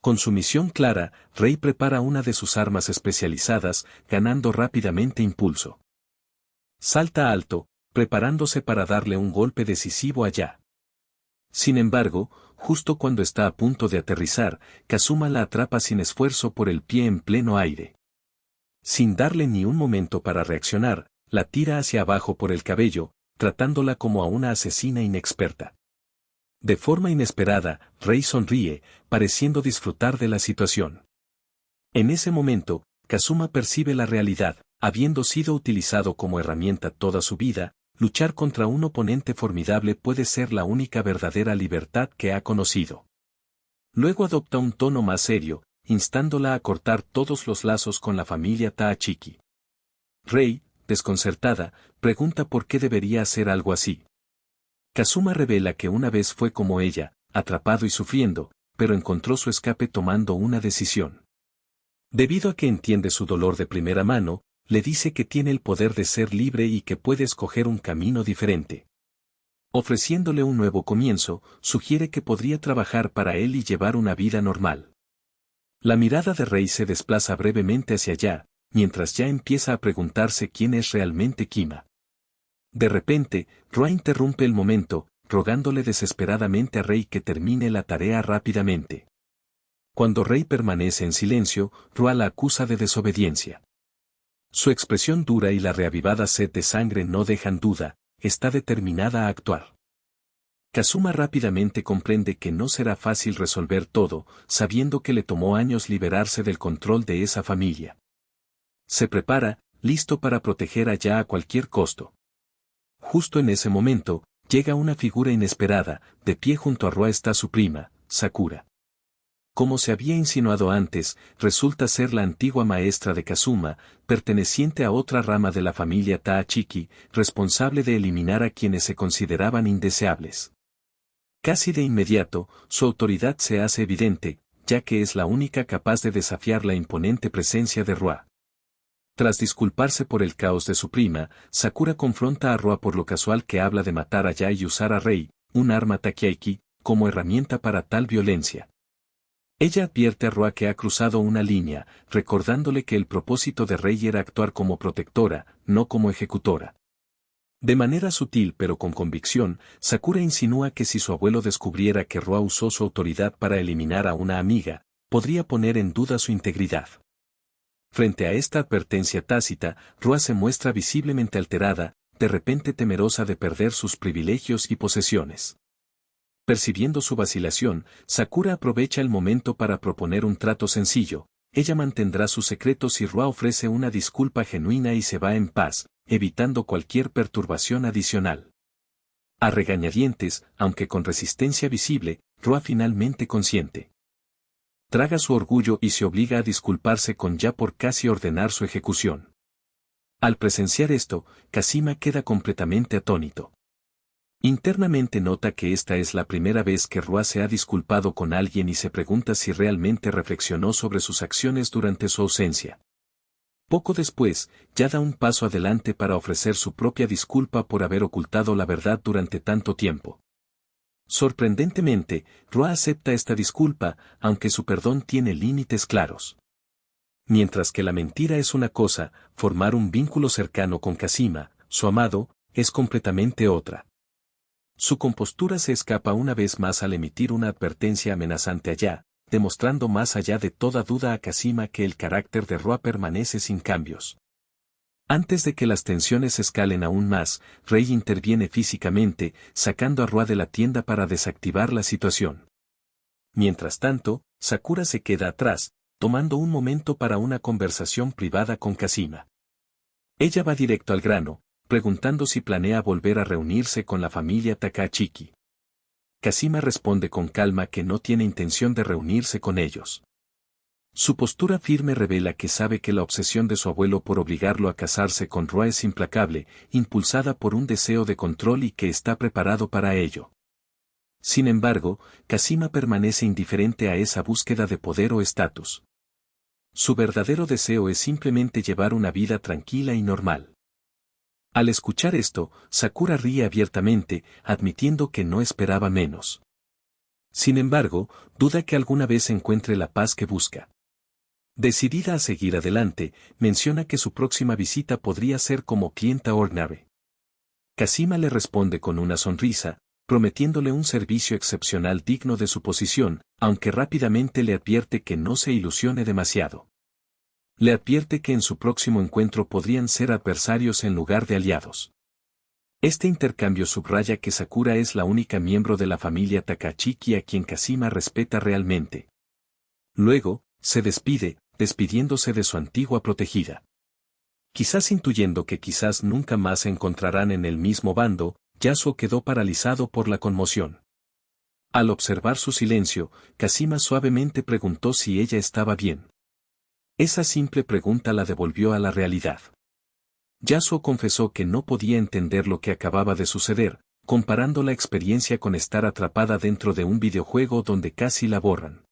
Con su misión clara, Rei prepara una de sus armas especializadas, ganando rápidamente impulso. Salta alto, preparándose para darle un golpe decisivo allá. Sin embargo, justo cuando está a punto de aterrizar, Kazuma la atrapa sin esfuerzo por el pie en pleno aire. Sin darle ni un momento para reaccionar, la tira hacia abajo por el cabello, tratándola como a una asesina inexperta. De forma inesperada, Rei sonríe, pareciendo disfrutar de la situación. En ese momento, Kazuma percibe la realidad, habiendo sido utilizado como herramienta toda su vida, luchar contra un oponente formidable puede ser la única verdadera libertad que ha conocido. Luego adopta un tono más serio, instándola a cortar todos los lazos con la familia Taachiki. Rei, desconcertada, pregunta por qué debería hacer algo así. Kazuma revela que una vez fue como ella, atrapado y sufriendo, pero encontró su escape tomando una decisión. Debido a que entiende su dolor de primera mano, le dice que tiene el poder de ser libre y que puede escoger un camino diferente. Ofreciéndole un nuevo comienzo, sugiere que podría trabajar para él y llevar una vida normal. La mirada de Rei se desplaza brevemente hacia allá, mientras ya empieza a preguntarse quién es realmente Kima. De repente, Roa interrumpe el momento, rogándole desesperadamente a Rei que termine la tarea rápidamente. Cuando Rei permanece en silencio, Roa la acusa de desobediencia. Su expresión dura y la reavivada sed de sangre no dejan duda, está determinada a actuar. Kazuma rápidamente comprende que no será fácil resolver todo, sabiendo que le tomó años liberarse del control de esa familia. Se prepara, listo para proteger a Ya a cualquier costo. Justo en ese momento, llega una figura inesperada, de pie junto a Roa está su prima, Sakura. Como se había insinuado antes, resulta ser la antigua maestra de Kazuma, perteneciente a otra rama de la familia Taachiki, responsable de eliminar a quienes se consideraban indeseables. Casi de inmediato, su autoridad se hace evidente, ya que es la única capaz de desafiar la imponente presencia de Roa. Tras disculparse por el caos de su prima, Sakura confronta a Roa por lo casual que habla de matar a Ya y usar a Rei, un arma Takiaiki, como herramienta para tal violencia. Ella advierte a Roa que ha cruzado una línea, recordándole que el propósito de Rei era actuar como protectora, no como ejecutora. De manera sutil pero con convicción, Sakura insinúa que si su abuelo descubriera que Roa usó su autoridad para eliminar a una amiga, podría poner en duda su integridad. Frente a esta advertencia tácita, Roa se muestra visiblemente alterada, de repente temerosa de perder sus privilegios y posesiones. Percibiendo su vacilación, Sakura aprovecha el momento para proponer un trato sencillo. Ella mantendrá sus secretos y Roa ofrece una disculpa genuina y se va en paz, evitando cualquier perturbación adicional. A regañadientes, aunque con resistencia visible, Roa finalmente consiente. Traga su orgullo y se obliga a disculparse con Ya por casi ordenar su ejecución. Al presenciar esto, Kazuma queda completamente atónito. Internamente nota que esta es la primera vez que Roa se ha disculpado con alguien y se pregunta si realmente reflexionó sobre sus acciones durante su ausencia. Poco después, ya da un paso adelante para ofrecer su propia disculpa por haber ocultado la verdad durante tanto tiempo. Sorprendentemente, Roa acepta esta disculpa, aunque su perdón tiene límites claros. Mientras que la mentira es una cosa, formar un vínculo cercano con Kazuma, su amado, es completamente otra. Su compostura se escapa una vez más al emitir una advertencia amenazante a Ya, demostrando más allá de toda duda a Kazuma que el carácter de Roa permanece sin cambios. Antes de que las tensiones escalen aún más, Rei interviene físicamente, sacando a Roa de la tienda para desactivar la situación. Mientras tanto, Sakura se queda atrás, tomando un momento para una conversación privada con Kazuma. Ella va directo al grano, preguntando si planea volver a reunirse con la familia Takachiki. Kazuma responde con calma que no tiene intención de reunirse con ellos. Su postura firme revela que sabe que la obsesión de su abuelo por obligarlo a casarse con Roa es implacable, impulsada por un deseo de control y que está preparado para ello. Sin embargo, Kazuma permanece indiferente a esa búsqueda de poder o estatus. Su verdadero deseo es simplemente llevar una vida tranquila y normal. Al escuchar esto, Sakura ríe abiertamente, admitiendo que no esperaba menos. Sin embargo, duda que alguna vez encuentre la paz que busca. Decidida a seguir adelante, menciona que su próxima visita podría ser como clienta ordinaria. Kazuma le responde con una sonrisa, prometiéndole un servicio excepcional digno de su posición, aunque rápidamente le advierte que no se ilusione demasiado. Le advierte que en su próximo encuentro podrían ser adversarios en lugar de aliados. Este intercambio subraya que Sakura es la única miembro de la familia Takachiki a quien Kazuma respeta realmente. Luego, se despide, despidiéndose de su antigua protegida. Quizás intuyendo que quizás nunca más se encontrarán en el mismo bando, Yasuo quedó paralizado por la conmoción. Al observar su silencio, Kazuma suavemente preguntó si ella estaba bien. Esa simple pregunta la devolvió a la realidad. Yasuo confesó que no podía entender lo que acababa de suceder, comparando la experiencia con estar atrapada dentro de un videojuego donde casi la borran.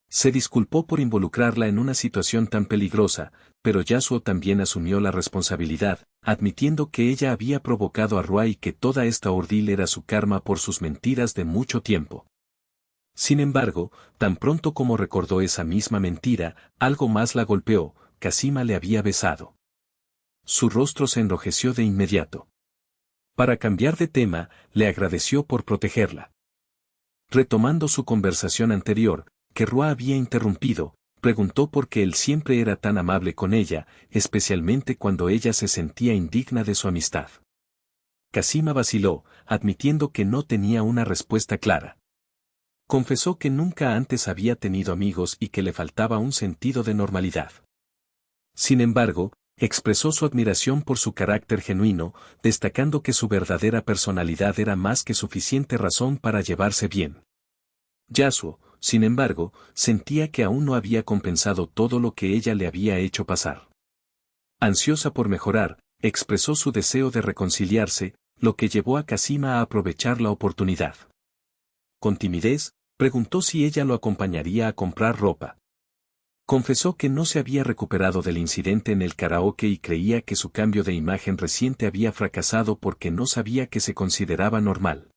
Se disculpó por involucrarla en una situación tan peligrosa, pero Yasuo también asumió la responsabilidad, admitiendo que ella había provocado a Rua y que toda esta ordeal era su karma por sus mentiras de mucho tiempo. Sin embargo, tan pronto como recordó esa misma mentira, algo más la golpeó. Kazima le había besado. Su rostro se enrojeció de inmediato. Para cambiar de tema, le agradeció por protegerla. Retomando su conversación anterior, que Rua había interrumpido, preguntó por qué él siempre era tan amable con ella, especialmente cuando ella se sentía indigna de su amistad. Kazima vaciló, admitiendo que no tenía una respuesta clara. Confesó que nunca antes había tenido amigos y que le faltaba un sentido de normalidad. Sin embargo, expresó su admiración por su carácter genuino, destacando que su verdadera personalidad era más que suficiente razón para llevarse bien. Yasuo, sin embargo, sentía que aún no había compensado todo lo que ella le había hecho pasar. Ansiosa por mejorar, expresó su deseo de reconciliarse, lo que llevó a Kazima a aprovechar la oportunidad. Con timidez, preguntó si ella lo acompañaría a comprar ropa. Confesó que no se había recuperado del incidente en el karaoke y creía que su cambio de imagen reciente había fracasado porque no sabía que se consideraba normal.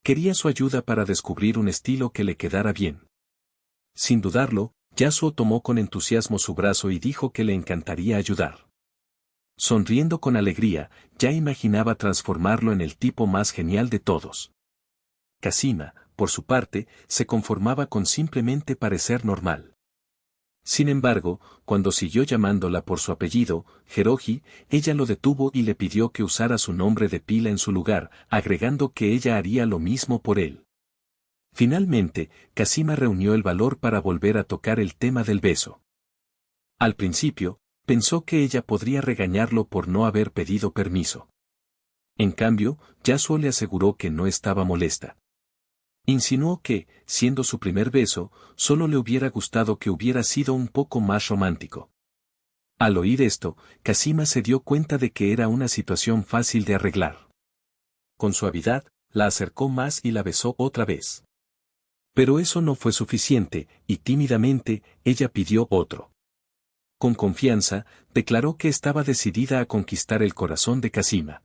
Quería su ayuda para descubrir un estilo que le quedara bien. Sin dudarlo, Yasuo tomó con entusiasmo su brazo y dijo que le encantaría ayudar. Sonriendo con alegría, ya imaginaba transformarlo en el tipo más genial de todos. Kazima, por su parte, se conformaba con simplemente parecer normal. Sin embargo, cuando siguió llamándola por su apellido, Hiroji, ella lo detuvo y le pidió que usara su nombre de pila en su lugar, agregando que ella haría lo mismo por él. Finalmente, Kazima reunió el valor para volver a tocar el tema del beso. Al principio, pensó que ella podría regañarlo por no haber pedido permiso. En cambio, Yasuo le aseguró que no estaba molesta. Insinuó que, siendo su primer beso, solo le hubiera gustado que hubiera sido un poco más romántico. Al oír esto, Kazima se dio cuenta de que era una situación fácil de arreglar. Con suavidad, la acercó más y la besó otra vez. Pero eso no fue suficiente, y tímidamente, ella pidió otro. Con confianza, declaró que estaba decidida a conquistar el corazón de Kazima.